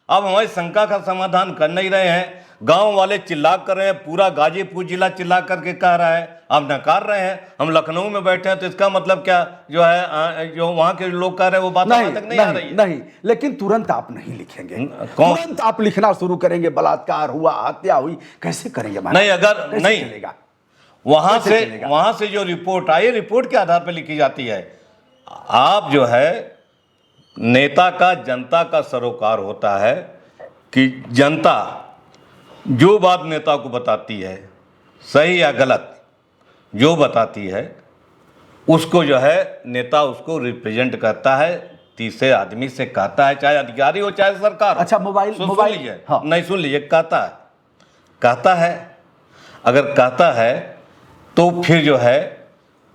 अब हमारी शंका का समाधान कर नहीं रहे हैं। गांव वाले चिल्ला कर रहे हैं, पूरा गाजीपुर जिला चिल्ला करके कह रहा है, आप नकार रहे हैं। हम लखनऊ में बैठे हैं तो इसका मतलब क्या जो है, जो वहां के लोग कह रहे हैं वो बात तक नहीं आ रही है। नहीं, लेकिन तुरंत आप नहीं लिखेंगे। तुरंत आप लिखना शुरू करेंगे, बलात्कार हुआ, हत्या हुई, कैसे करेंगे? नहीं, अगर नहीं चलेगा। वहां से जो रिपोर्ट आई, रिपोर्ट के आधार पर लिखी जाती है। आप जो है, नेता का जनता का सरोकार होता है कि जनता जो बात नेता को बताती है, सही या गलत जो बताती है, उसको जो है नेता उसको रिप्रेजेंट करता है, तीसरे आदमी से कहता है, चाहे अधिकारी हो चाहे सरकार। अच्छा, मोबाइल सुन लीजिए। हाँ। नहीं, सुन लीजिए, कहता है अगर कहता है तो फिर जो है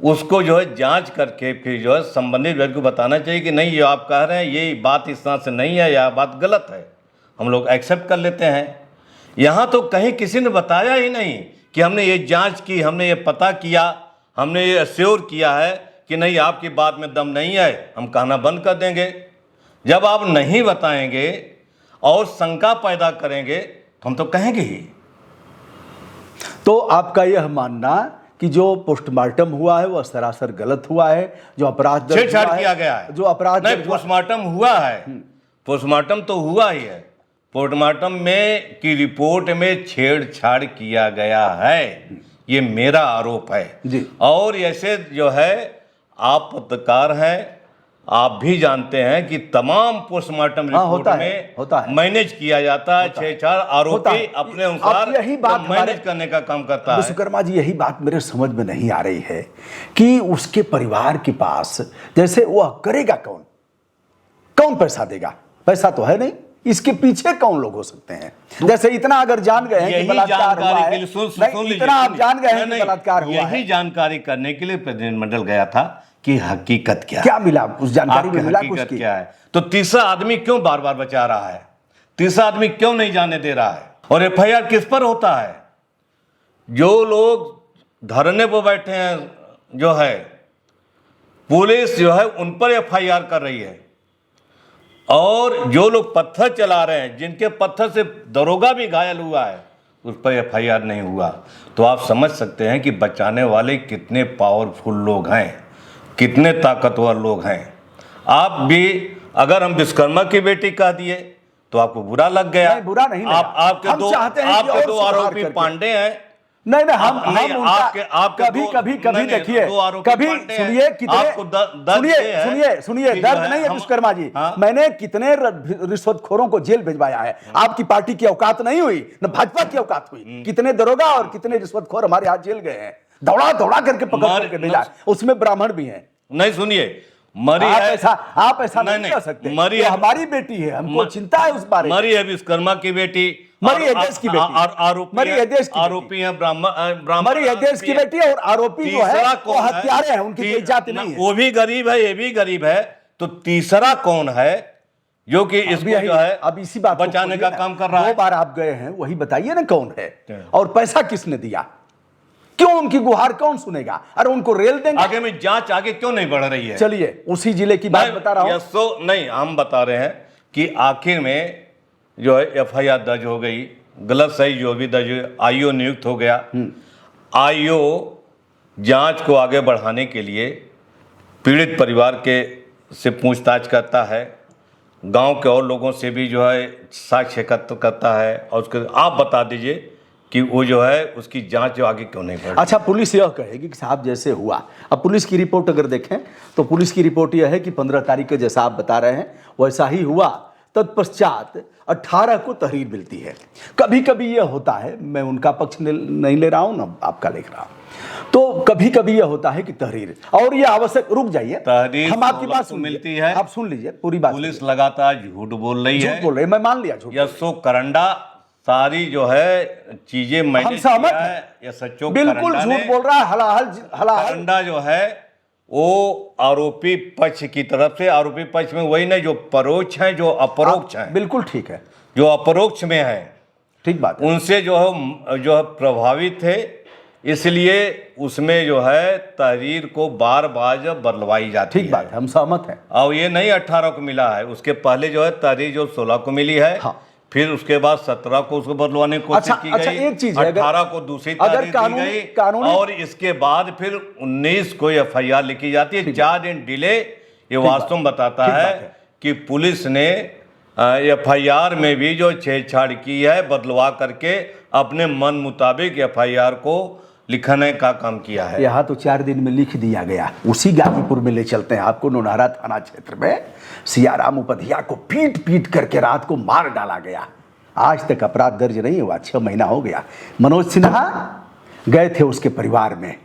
उसको जो है जांच करके फिर जो है संबंधित व्यक्ति को बताना चाहिए कि नहीं, ये आप कह रहे हैं ये बात इस तरह से नहीं है, या बात गलत है। हम लोग एक्सेप्ट कर लेते हैं। यहाँ तो कहीं किसी ने बताया ही नहीं कि हमने ये जांच की, हमने ये पता किया, हमने ये अश्योर किया है कि नहीं आपकी बात में दम नहीं है, हम कहना बंद कर देंगे। जब आप नहीं बताएंगे और शंका पैदा करेंगे तो हम तो कहेंगे ही। तो आपका यह मानना कि जो पोस्टमार्टम हुआ है वह सरासर गलत हुआ है, जो अपराध छेड़छाड़ किया गया है, जो अपराध नहीं, पोस्टमार्टम हुआ है, पोस्टमार्टम तो हुआ ही है। पोस्टमार्टम में की रिपोर्ट में छेड़छाड़ किया गया है, ये मेरा आरोप है जी। और ऐसे जो है आप पत्रकार हैं, आप भी जानते हैं कि तमाम पोस्टमार्टम रिपोर्ट होता है। में मैनेज किया जाता है। 6-4 आरोपी अपने अनुसार यही बात मैनेज करने का काम करता है। विश्वकर्मा जी, यही बात मेरे समझ में नहीं आ रही है कि उसके परिवार के पास जैसे वह करेगा कौन, कौन पैसा देगा? पैसा तो है नहीं, इसके पीछे कौन लोग हो सकते हैं? जैसे इतना अगर जान गए हैं कि बलात्कार हुआ है, इतना आप जान गए हैं कि बलात्कार हुआ है, यही जानकारी करने के लिए प्रतिनिधिमंडल गया था कि हकीकत क्या मिला, उस जानकारी में मिला कुछ क्या है। तो तीसरा आदमी क्यों बार बार बचा रहा है, तीसरा आदमी क्यों नहीं जाने दे रहा है? और एफआईआर किस पर होता है? जो लोग धरने पर बैठे हैं, जो है पुलिस जो है उन पर एफआईआर कर रही है, और जो लोग पत्थर चला रहे हैं, जिनके पत्थर से दरोगा भी घायल हुआ है, उस पर एफआईआर नहीं हुआ। तो आप समझ सकते हैं कि बचाने वाले कितने पावरफुल लोग हैं, कितने ताकतवर लोग हैं। आप भी अगर हम विश्वकर्मा की बेटी कह दिए तो आपको बुरा लग गया। नहीं, बुरा नहीं लगा। आपके दो आरोपी पांडे हैं। नहीं, हम आपके कभी देखिए, कभी सुनिए दर्द नहीं है विश्वकर्मा जी। मैंने कितने रिश्वतखोरों को जेल भिजवाया है। आपकी पार्टी की औकात नहीं हुई, न भाजपा की औकात हुई। कितने दरोगा और कितने रिश्वतखोर हमारे हाथ जेल गए हैं, दौड़ा दौड़ा करके पकड़ करके भेजा, उसमें ब्राह्मण भी हैं। नहीं, सुनिए, मरी है, आप ऐसा नहीं कर सकते। मरी है, हमारी बेटी है, हमको चिंता है उस बारे में। मरी है विश्वकर्मा की बेटी, मरी है देश की बेटी, आरोपी है ब्राह्मण, मरी है देश की बेटी, और आरोपी जो है वो हत्यारे हैं, उनकी कोई जाति नहीं है। वो भी गरीब है, ये भी गरीब है, तो तीसरा कौन है जो कि इसको जो है अब इसी बात बचाने का काम कर रहा है? 2 बार आप गए हैं, वही बताइए ना कौन है, और पैसा किसने दिया? क्यों उनकी गुहार कौन सुनेगा? अरे उनको रेल देंगे। आगे में जांच आगे क्यों नहीं बढ़ रही है? चलिए उसी जिले की बात बता रहा हूं। नहीं, हम बता रहे हैं कि आखिर में जो है एफआईआर दर्ज हो गई, गलत सही जो भी दर्ज हुई, आईओ नियुक्त हो गया। आईओ जांच को आगे बढ़ाने के लिए पीड़ित परिवार के से पूछताछ करता है, गांव के और लोगों से भी जो है साक्ष्य एकत्र करता है, और उसके आप बता दीजिए कि वो जो है उसकी जांच जो आगे क्यों नहीं बढ़ रही? अच्छा, पुलिस यह कहेगी कि साहब जैसे हुआ, अब पुलिस की रिपोर्ट अगर देखें तो पुलिस की रिपोर्ट यह है कि 15 तारीख को जैसा आप बता रहे हैं वैसा ही हुआ। तत्पश्चात 18 को तहरीर मिलती है। कभी कभी यह होता है, मैं उनका पक्ष नहीं ले रहा हूं ना, आपका लिख रहा हूं, तो कभी कभी यह होता है कि तहरीर, और यह आवश्यक, रुक जाइए, तहरीर हम आपकी बात मिलती है, आप सुन लीजिए पूरी बात। पुलिस लगातार झूठ बोल रही है, मैं मान लिया झूठ। यशो करंडा सारी जो है चीजें मैंने किया है, या सच्चो बिल्कुल झूठ बोल रहा है। हलाहल करंडा जो है वो आरोपी पक्ष की तरफ से, आरोपी पक्ष में वही नहीं जो परोक्ष है, जो अपरोक्ष है, बिल्कुल ठीक है, जो अपरोक्ष में है, ठीक बात है, उनसे जो है प्रभावित थे, इसलिए उसमें जो है तहरीर को बार बार जब बदलवाई जाती है। ठीक बात है, हम सहमत हैं। और ये नहीं 18 को मिला है, उसके पहले जो है तहरीर जो 16 को मिली है। हाँ। फिर उसके बाद 17 को उसको बदलवाने की कोशिश की गई। एक चीज है, 18 को दूसरी तारीख दी गई, और इसके बाद फिर 19 को एफआईआर लिखी जाती है। 4 दिन डिले ये वास्तव में बताता है कि पुलिस ने एफआईआर में भी जो छेड़छाड़ की है, बदलवा करके अपने मन मुताबिक एफआईआर को लिखने का काम किया है। यहाँ तो 4 दिन में लिख दिया गया। उसी गाजीपुर में ले चलते हैं आपको, नौनहरा थाना क्षेत्र में सियाराम उपाध्याय को पीट पीट करके रात को मार डाला गया। आज तक अपराध दर्ज नहीं हुआ, 6 महीना हो गया। मनोज सिन्हा गए थे उसके परिवार में,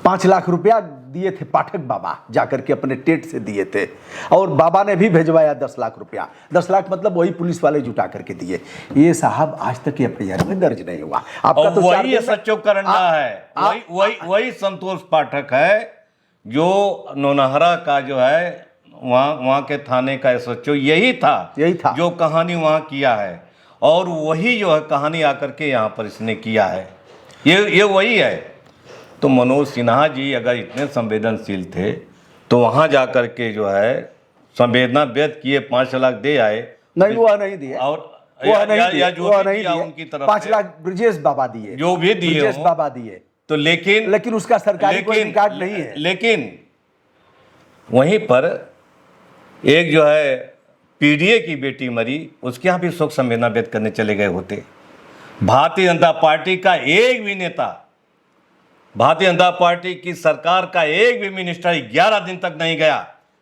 5 लाख रुपया दिए थे पाठक बाबा, जाकर के अपने टेट से दिए थे, और बाबा ने भी भेजवाया 10 लाख रुपया। 10 लाख मतलब वही पुलिस वाले जुटा करके दिए। ये साहब आज तक एफआईआर में दर्ज नहीं हुआ। आपका तो वही सच्चो करंडा है, वही संतोष पाठक है जो नौनहरा का जो है वहाँ के थाने का सच्चो यही था जो कहानी वहाँ किया है, और वही जो है कहानी आकर के यहाँ पर इसने किया है। ये वही है। तो मनोज सिन्हा जी अगर इतने संवेदनशील थे तो वहाँ जा कर के जो है संवेदना व्यक्त किए, 5 लाख दे आए। नहीं, वो नहीं दिए, और जो नहीं दिया उनकी तरफ 5 लाख ब्रिजेश बाबा दिए, जो भी दिए ब्रिजेश बाबा दिए। तो लेकिन उसका सरकारी कोई रिकॉर्ड नहीं है। लेकिन वहीं पर एक जो है पीडीए की बेटी मरी, उसके यहाँ भी शोक संवेदना व्यक्त करने चले गए होते। भारतीय जनता पार्टी का एक भी नेता, भारतीय जनता पार्टी की सरकार का एक भी मिनिस्टर 11 दिन तक नहीं गया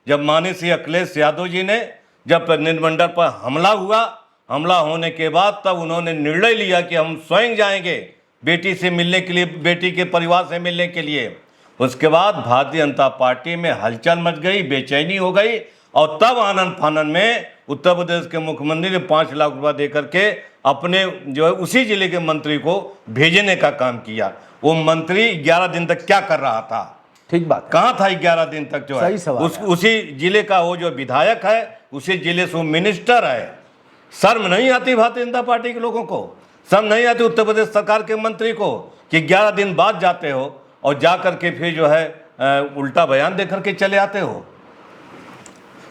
जब माननीय श्री अखिलेश यादव जी ने जब प्रतिनिधिमंडल पर हमला हुआ, हमला होने के बाद तब उन्होंने निर्णय लिया कि हम स्वयं जाएंगे बेटी से मिलने के लिए, बेटी के परिवार से मिलने के लिए। उसके बाद भारतीय जनता पार्टी में हलचल मच गई, बेचैनी हो गई, और तब आनंद फानन में उत्तर प्रदेश के मुख्यमंत्री ने 5 लाख रुपया दे करके अपने जो है उसी जिले के मंत्री को भेजने का काम किया। वो मंत्री 11 दिन तक क्या कर रहा था? ठीक बात है। कहाँ था 11 दिन तक? जो है सही सवाल है। उसी जिले का वो जो विधायक है, उसी जिले से वो मिनिस्टर है। शर्म नहीं आती भारतीय जनता पार्टी के लोगों को? शर्म नहीं आती उत्तर प्रदेश सरकार के मंत्री को कि 11 दिन बाद जाते हो और जा करके फिर जो है उल्टा बयान दे करके चले आते हो?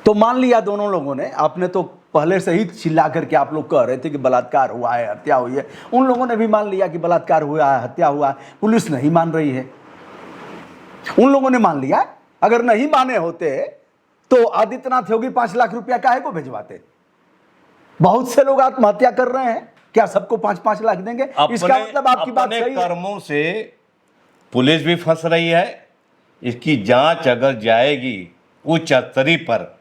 तो मान लिया दोनों लोगों ने, आपने तो पहले से ही चिल्ला करके आप लोग कह रहे थे कि बलात्कार हुआ है, हत्या हुई है। उन लोगों ने भी मान लिया कि बलात्कार हुआ है, हत्या हुआ है। पुलिस नहीं मान रही है। उन लोगों ने मान लिया। अगर नहीं माने होते तो आदित्यनाथ योगी 5 लाख रुपया काहे को भिजवाते? बहुत से लोग आत्महत्या कर रहे हैं, क्या सबको 5-5 लाख देंगे? इसका मतलब आपकी बात सही है। कर्मों से पुलिस भी फंस रही है। इसकी जांच अगर जाएगी उच्च स्तरीय पर,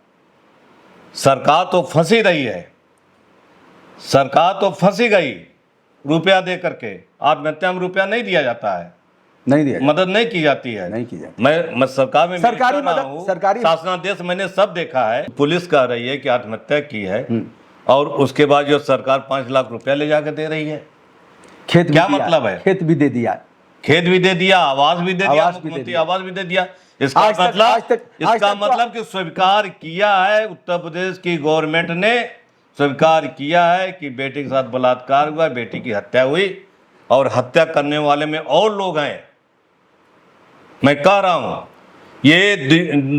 सरकार तो फंसी रही है, सरकार तो फंसी गई। रुपया दे करके आत्महत्या में रुपया नहीं दिया जाता है, नहीं दिया, मदद नहीं की जाती है, नहीं की जाती। मैं सरकार में सरकारी मदद, सरकारी शासनादेश मैंने सब देखा है। पुलिस कह रही है कि आत्महत्या की है और उसके बाद जो सरकार 5 लाख रुपया ले जाकर दे रही है। खेत क्या मतलब है? खेत भी दे दिया, खेत भी दे दिया, आवास भी दे दिया, मुख्यमंत्री आवास भी दे दिया। इसका मतलब कि स्वीकार किया है, उत्तर प्रदेश की गवर्नमेंट ने स्वीकार किया है कि बेटी के साथ बलात्कार हुआ, बेटी की हत्या हुई, और हत्या करने वाले में और लोग हैं। मैं कह रहा हूं ये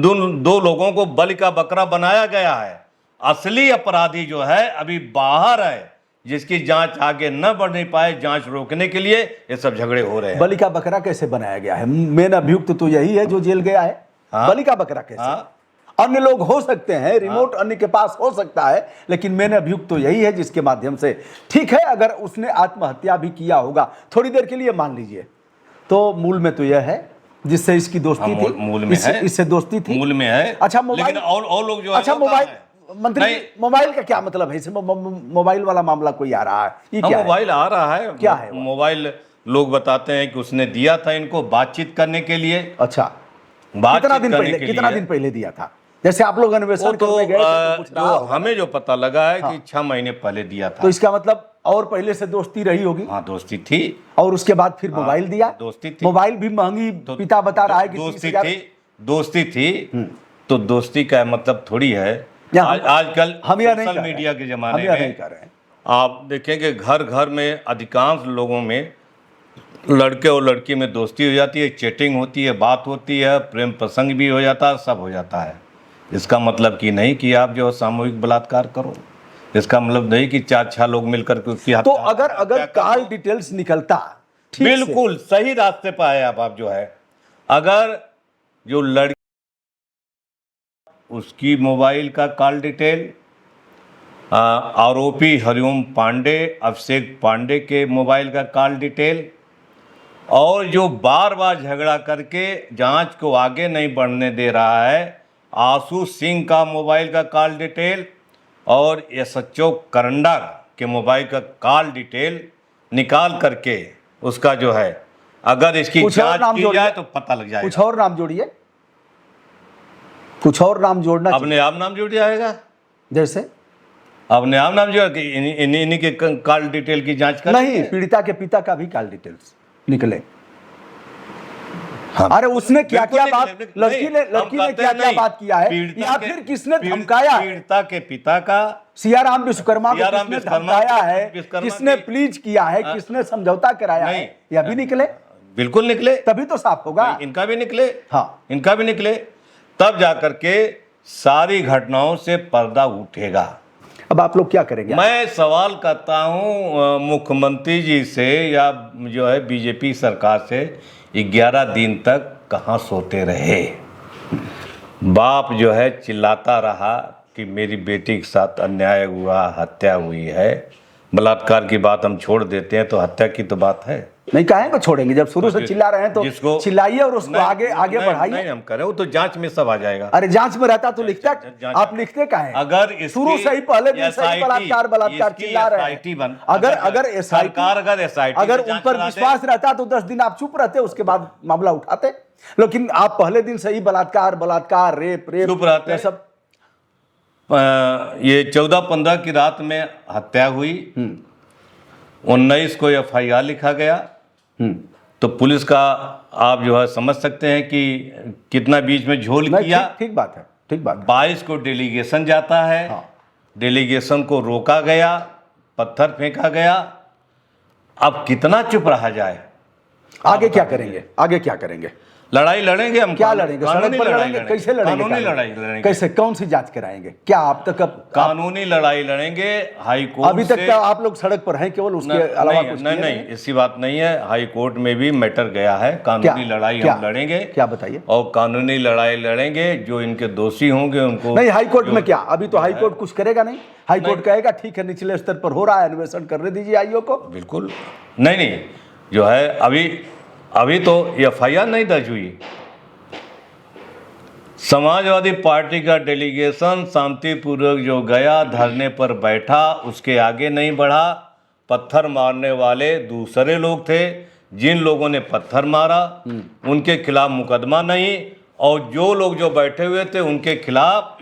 दो लोगों को बलि का बकरा बनाया गया है। असली अपराधी जो है अभी बाहर है, जिसकी जांच आगे न बढ़ नहीं पाए, जांच रोकने के लिए ये सब झगड़े हो रहे हैं। बलि का बकरा कैसे बनाया गया है? मेन अभियुक्त तो यही है जो जेल गया है। हाँ? बलि का बकरा कैसे? अन्य लोग हो सकते हैं, रिमोट अन्य के पास हो सकता है, लेकिन मेन अभियुक्त तो यही है जिसके माध्यम से, ठीक है, अगर उसने आत्महत्या भी किया होगा थोड़ी देर के लिए मान लीजिए, तो मूल में तो यह है जिससे इसकी दोस्ती थी, मूल में है, इससे दोस्ती थी, मूल में है। अच्छा मोबाइल, लेकिन और लोग जो अच्छा मोबाइल मंत्री, मोबाइल का क्या मतलब है? इसमें मोबाइल वाला मामला कोई आ रहा है, ये क्या मोबाइल आ रहा है? क्या है मोबाइल? लोग बताते हैं कि उसने दिया था इनको बातचीत करने के लिए। अच्छा, कितना दिन पहले दिया था? जैसे आप लोग अन्वेषण करने गए थे तो हमें जो पता लगा है कि 6 महीने पहले दिया था। तो इसका मतलब और पहले से दोस्ती रही होगी। हाँ, दोस्ती थी, और उसके बाद फिर मोबाइल दिया। दोस्ती थी, मोबाइल भी महंगी, पिता बता रहा है कि दोस्ती थी। तो दोस्ती का मतलब थोड़ी है, आजकल हम सोशल मीडिया के जमाने में आप देखेंगे घर घर में अधिकांश लोगों में लड़के और लड़की में दोस्ती हो जाती है, चैटिंग होती है, बात होती है, प्रेम प्रसंग भी हो जाता है, सब हो जाता है। इसका मतलब कि नहीं कि आप जो सामूहिक बलात्कार करो, इसका मतलब नहीं कि 4-6 लोग मिलकर के। तो अगर कॉल डिटेल्स निकलता, बिल्कुल सही रास्ते पर आए आप जो है, अगर जो लड़की उसकी मोबाइल का कॉल डिटेल, आरोपी हरिओम पांडे, अभिषेक पांडे के मोबाइल का कॉल डिटेल, और जो बार बार झगड़ा करके जांच को आगे नहीं बढ़ने दे रहा है, आशु सिंह का मोबाइल का कॉल डिटेल और एसएचओ करंडा के मोबाइल का कॉल डिटेल निकाल करके उसका जो है, अगर इसकी जांच की जाए तो पता लग जाएगा। कुछ और नाम जोड़िए, कुछ और नाम जोड़ना, अपने आप नाम जुड़ जाएगा। जैसे अपने आप नाम जो है इन्हीं के कॉल डिटेल की जांच कर, नहीं, पीड़िता के पिता का भी कॉल डिटेल्स निकले। हाँ। अरे उसने क्या क्या बात, लड़की ने क्या क्या बात किया है, या फिर किसने धमकाया है? पीड़िता के पिता का, सियाराम विश्वकर्मा को किसने धमकाया है, किसने प्लीज किया है, किसने समझौता कराया है, यह भी निकले। बिल्कुल निकले, तभी तो साफ होगा। इनका भी निकले, हाँ, इनका भी निकले, तब जाकर के सारी घटनाओं से पर्दा उठेगा। अब आप लोग क्या करेंगे? मैं सवाल करता हूं मुख्यमंत्री जी से या जो है बीजेपी सरकार से, 11 दिन तक कहाँ सोते रहे? बाप जो है चिल्लाता रहा कि मेरी बेटी के साथ अन्याय हुआ, हत्या हुई है, बलात्कार की बात हम छोड़ देते हैं, तो हत्या की तो बात है। नहीं, काहे को छोड़ेंगे? जब शुरू से चिल्ला रहे हैं तो जिसको चिल्लाइए और उसको आगे आगे बढ़ाइए। नहीं, हम करें वो तो जांच में सब आ जाएगा। अरे जांच में रहता तो लिखता, आप लिखते काहे? अगर शुरू से ही पहले दिन से ही बलात्कार चिल्ला रहे हैं। अगर SIT अगर उन पर विश्वास रहता तो 10 दिन आप चुप रहते, उसके बाद मामला उठाते। लेकिन आप पहले दिन से ही बलात्कार, रेप चुप रहते ये सब। ये 14-15 की रात में हत्या हुई, 19 को FIR लिखा गया। तो पुलिस का आप जो है समझ सकते हैं कि कितना बीच में झोल किया। ठीक बात है, ठीक बात। 22 को डेलीगेशन जाता है। हाँ। डेलीगेशन को रोका गया, पत्थर फेंका गया। अब कितना चुप रहा जाए? आगे क्या करेंगे? आगे क्या करेंगे? लड़ाई लड़ेंगे हम। क्या लड़ेंगे? सड़क पर लड़ेंगे? कैसे लड़ेंगे? कानूनी लड़ाई लड़ेंगे। कैसे? कौन सी जांच कराएंगे? क्या आप तक कानूनी लड़ाई लड़ेंगे हाई कोर्ट। अभी तक क्या आप लोग सड़क पर हैं केवल? उसके अलावा कुछ नहीं, ऐसी बात नहीं है। हाई कोर्ट में भी मैटर गया है। कानूनी लड़ाई हम लड़ेंगे। क्या बताइए? और कानूनी लड़ाई लड़ेंगे, जो इनके दोषी होंगे उनको। नहीं, हाई कोर्ट में क्या? अभी तो हाई कोर्ट कुछ करेगा नहीं। हाई कोर्ट कहेगा ठीक है, निचले स्तर पर हो रहा है, अन्वेषण करने दीजिए आईओ को। बिल्कुल नहीं, जो है अभी तो FIR नहीं दर्ज हुई। समाजवादी पार्टी का डेलीगेशन शांतिपूर्वक जो गया, धरने पर बैठा, उसके आगे नहीं बढ़ा। पत्थर मारने वाले दूसरे लोग थे। जिन लोगों ने पत्थर मारा उनके खिलाफ मुकदमा नहीं, और जो लोग जो बैठे हुए थे उनके खिलाफ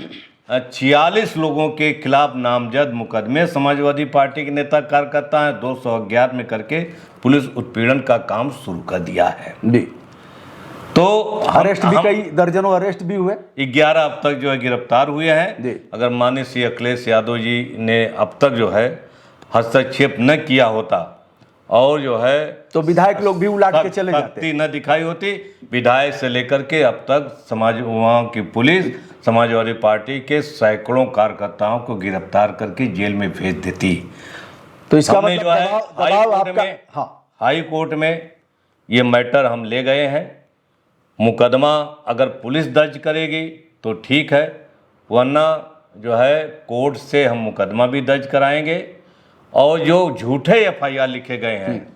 46 लोगों के खिलाफ नामजद मुकदमे समाजवादी पार्टी के नेता कार्यकर्ता हैं 211 में करके पुलिस उत्पीड़न का काम शुरू कर दिया है जी। तो अरेस्ट भी कई दर्जनों अरेस्ट भी हुए। 11 अब तक जो है गिरफ्तार हुए हैं। अगर माननीय श्री अखिलेश यादव जी ने अब तक जो है हस्तक्षेप न किया होता और जो है तो विधायक लोग भी उलाट के चले जाते, न दिखाई होती, विधायक से लेकर के अब तक वहाँ की पुलिस समाजवादी पार्टी के सैकड़ों कार्यकर्ताओं को गिरफ्तार करके जेल में भेज देती। तो इसका मतलब जो है हाई कोर्ट में ये मैटर हम ले गए हैं। मुकदमा अगर पुलिस दर्ज करेगी तो ठीक है, वरना जो है कोर्ट से हम मुकदमा भी दर्ज कराएंगे, और जो झूठे FIR लिखे गए हैं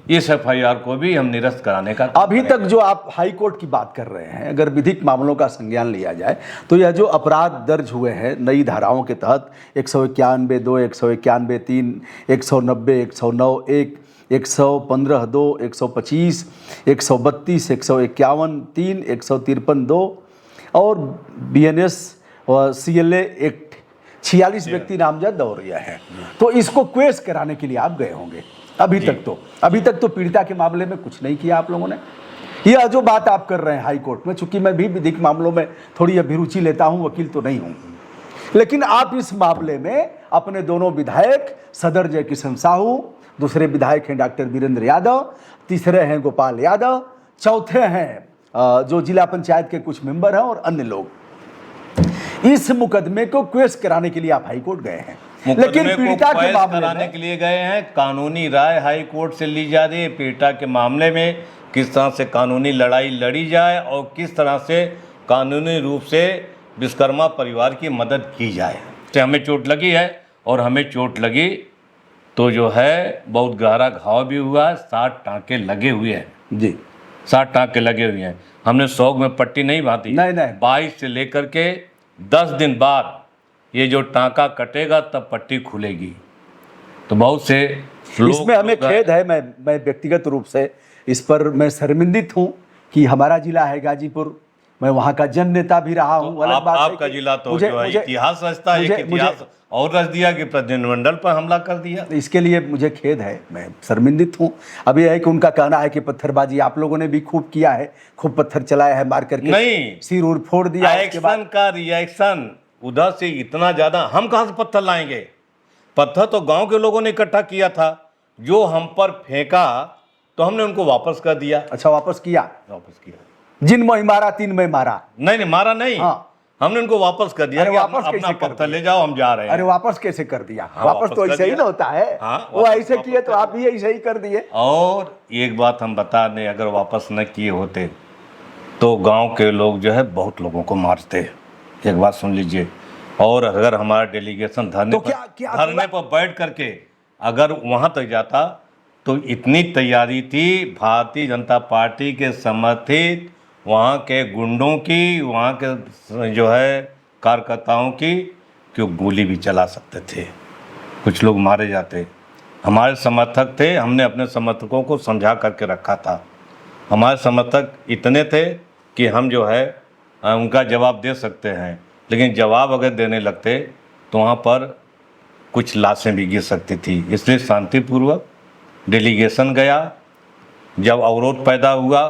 इस FIR को भी हम निरस्त कराने का। अभी तक जो आप हाई कोर्ट की बात कर रहे हैं, अगर विधिक मामलों का संज्ञान लिया जाए तो यह जो अपराध दर्ज हुए हैं नई धाराओं के तहत 191(2), 191(3), 190, 109(1), 115(2), 125, 132, 151(3), 153(2) और BNS और CLA एक्ट 46 व्यक्ति नामजद और यह है। तो इसको क्वेश कराने के लिए आप गए होंगे। अभी तक तो पीड़िता के मामले में कुछ नहीं किया आप लोगों ने। यह जो बात आप कर रहे हैं हाई कोर्ट में, चूंकि मैं भी विधिक मामलों में थोड़ी अभिरुचि लेता हूं, वकील तो नहीं हूं, लेकिन आप इस मामले में अपने दोनों विधायक सदर जयकिशन साहू, दूसरे विधायक हैं डॉक्टर वीरेंद्र यादव, तीसरे हैं गोपाल यादव, चौथे हैं जो जिला पंचायत के कुछ मेंबर हैं और अन्य लोग, इस मुकदमे को क्वेश कराने के लिए आप हाई कोर्ट गए हैं। लेकिन पीड़िता के मामले कराने के लिए गए हैं। कानूनी राय हाई कोर्ट से ली जा रही है पीड़िता के मामले में, किस तरह से कानूनी लड़ाई लड़ी जाए और किस तरह से कानूनी रूप से विश्वकर्मा परिवार की मदद की जाए। तो हमें चोट लगी है, और हमें चोट लगी तो जो है बहुत गहरा घाव भी हुआ है। 60 टाँके लगे हुए हैं जी, 60 टाँके लगे हुए हैं। हमने शौक में पट्टी नहीं बांधी। नहीं। 22 से लेकर के 10 दिन बाद ये जो टाँका कटेगा तब पट्टी खुलेगी। तो बहुत से इसमें हमें खेद है, मैं व्यक्तिगत रूप से इस पर मैं शर्मिंदित हूँ कि हमारा जिला है गाजीपुर, मैं वहाँ का जन नेता भी रहा हूँ। अलग बात है आपका जिला तो जो है इतिहास रचता है, एक इतिहास और रच दिया कि प्रतिनिधिमंडल पर हमला कर दिया। इसके लिए मुझे खेद है, मैं शर्मिंदित हूँ। अब यह है कि उनका कहना है कि पत्थरबाजी आप लोगों ने भी खूब किया है, खूब पत्थर चलाया है, मार करके नहीं, सिर उर फोड़ दिया। एक्शन का रिएक्शन उधर से इतना ज्यादा, हम कहाँ से पत्थर लाएंगे? पत्थर तो गांव के लोगों ने इकट्ठा किया था, जो हम पर फेंका तो हमने उनको वापस कर दिया। अच्छा, वापस किया? वापस किया। जिन में मारा 3 में मारा? नहीं, मारा नहीं। हाँ, हमने उनको वापस कर दिया। अरे वापस अपना पत्थर ले जाओ, हम जा रहे हैं। अरे वापस कैसे कर दिया? वापस तो ऐसे ही ना होता है। वो ऐसे किए तो आप भी ऐसे ही कर दिए। और एक बात हम बता दें, अगर वापस न किए होते तो गांव के लोग जो है बहुत लोगों को मारते। एक बात सुन लीजिए। और अगर हमारा डेलीगेशन धरने पर बैठ करके अगर वहाँ तक जाता तो इतनी तैयारी थी भारतीय जनता पार्टी के समर्थित वहाँ के गुंडों की, वहाँ के जो है कार्यकर्ताओं की, कि वो गोली भी चला सकते थे, कुछ लोग मारे जाते। हमारे समर्थक थे, हमने अपने समर्थकों को समझा करके रखा था। हमारे समर्थक इतने थे कि हम जो है उनका जवाब दे सकते हैं, लेकिन जवाब अगर देने लगते तो वहाँ पर कुछ लाशें भी गिर सकती थी। इसलिए शांतिपूर्वक डेलीगेशन गया। जब अवरोध पैदा हुआ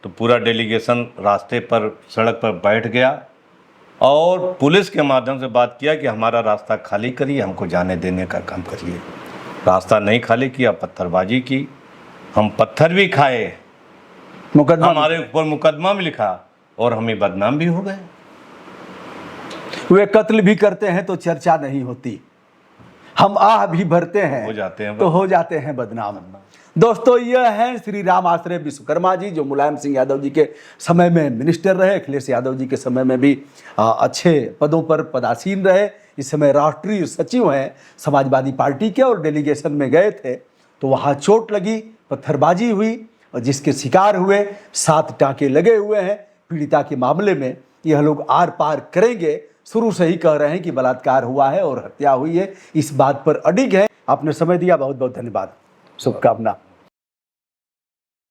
तो पूरा डेलीगेशन रास्ते पर, सड़क पर बैठ गया और पुलिस के माध्यम से बात किया कि हमारा रास्ता खाली करिए, हमको जाने देने का काम करिए। रास्ता नहीं खाली किया, पत्थरबाजी की, हम पत्थर भी खाए, मुकदमा हमारे ऊपर मुकदमा भी लिखा और हम बदनाम भी हो गए। वे कत्ल भी करते हैं तो चर्चा नहीं होती, हम आह भी भरते हैं हो जाते हैं तो हो जाते हैं बदनाम। दोस्तों, यह हैं श्री राम आश्रय विश्वकर्मा जी, जो मुलायम सिंह यादव जी के समय में मिनिस्टर रहे, अखिलेश यादव जी के समय में भी अच्छे पदों पर पदासीन रहे। इस समय राष्ट्रीय सचिव हैं समाजवादी पार्टी के, और डेलीगेशन में गए थे तो वहाँ चोट लगी, पत्थरबाजी हुई और जिसके शिकार हुए 7 टाँके लगे हुए हैं। पीड़िता के मामले में यह लोग आर पार करेंगे, शुरू से ही कह रहे हैं कि बलात्कार हुआ है और हत्या हुई है, इस बात पर अडिग है। आपने समय दिया, बहुत बहुत धन्यवाद, शुभकामना।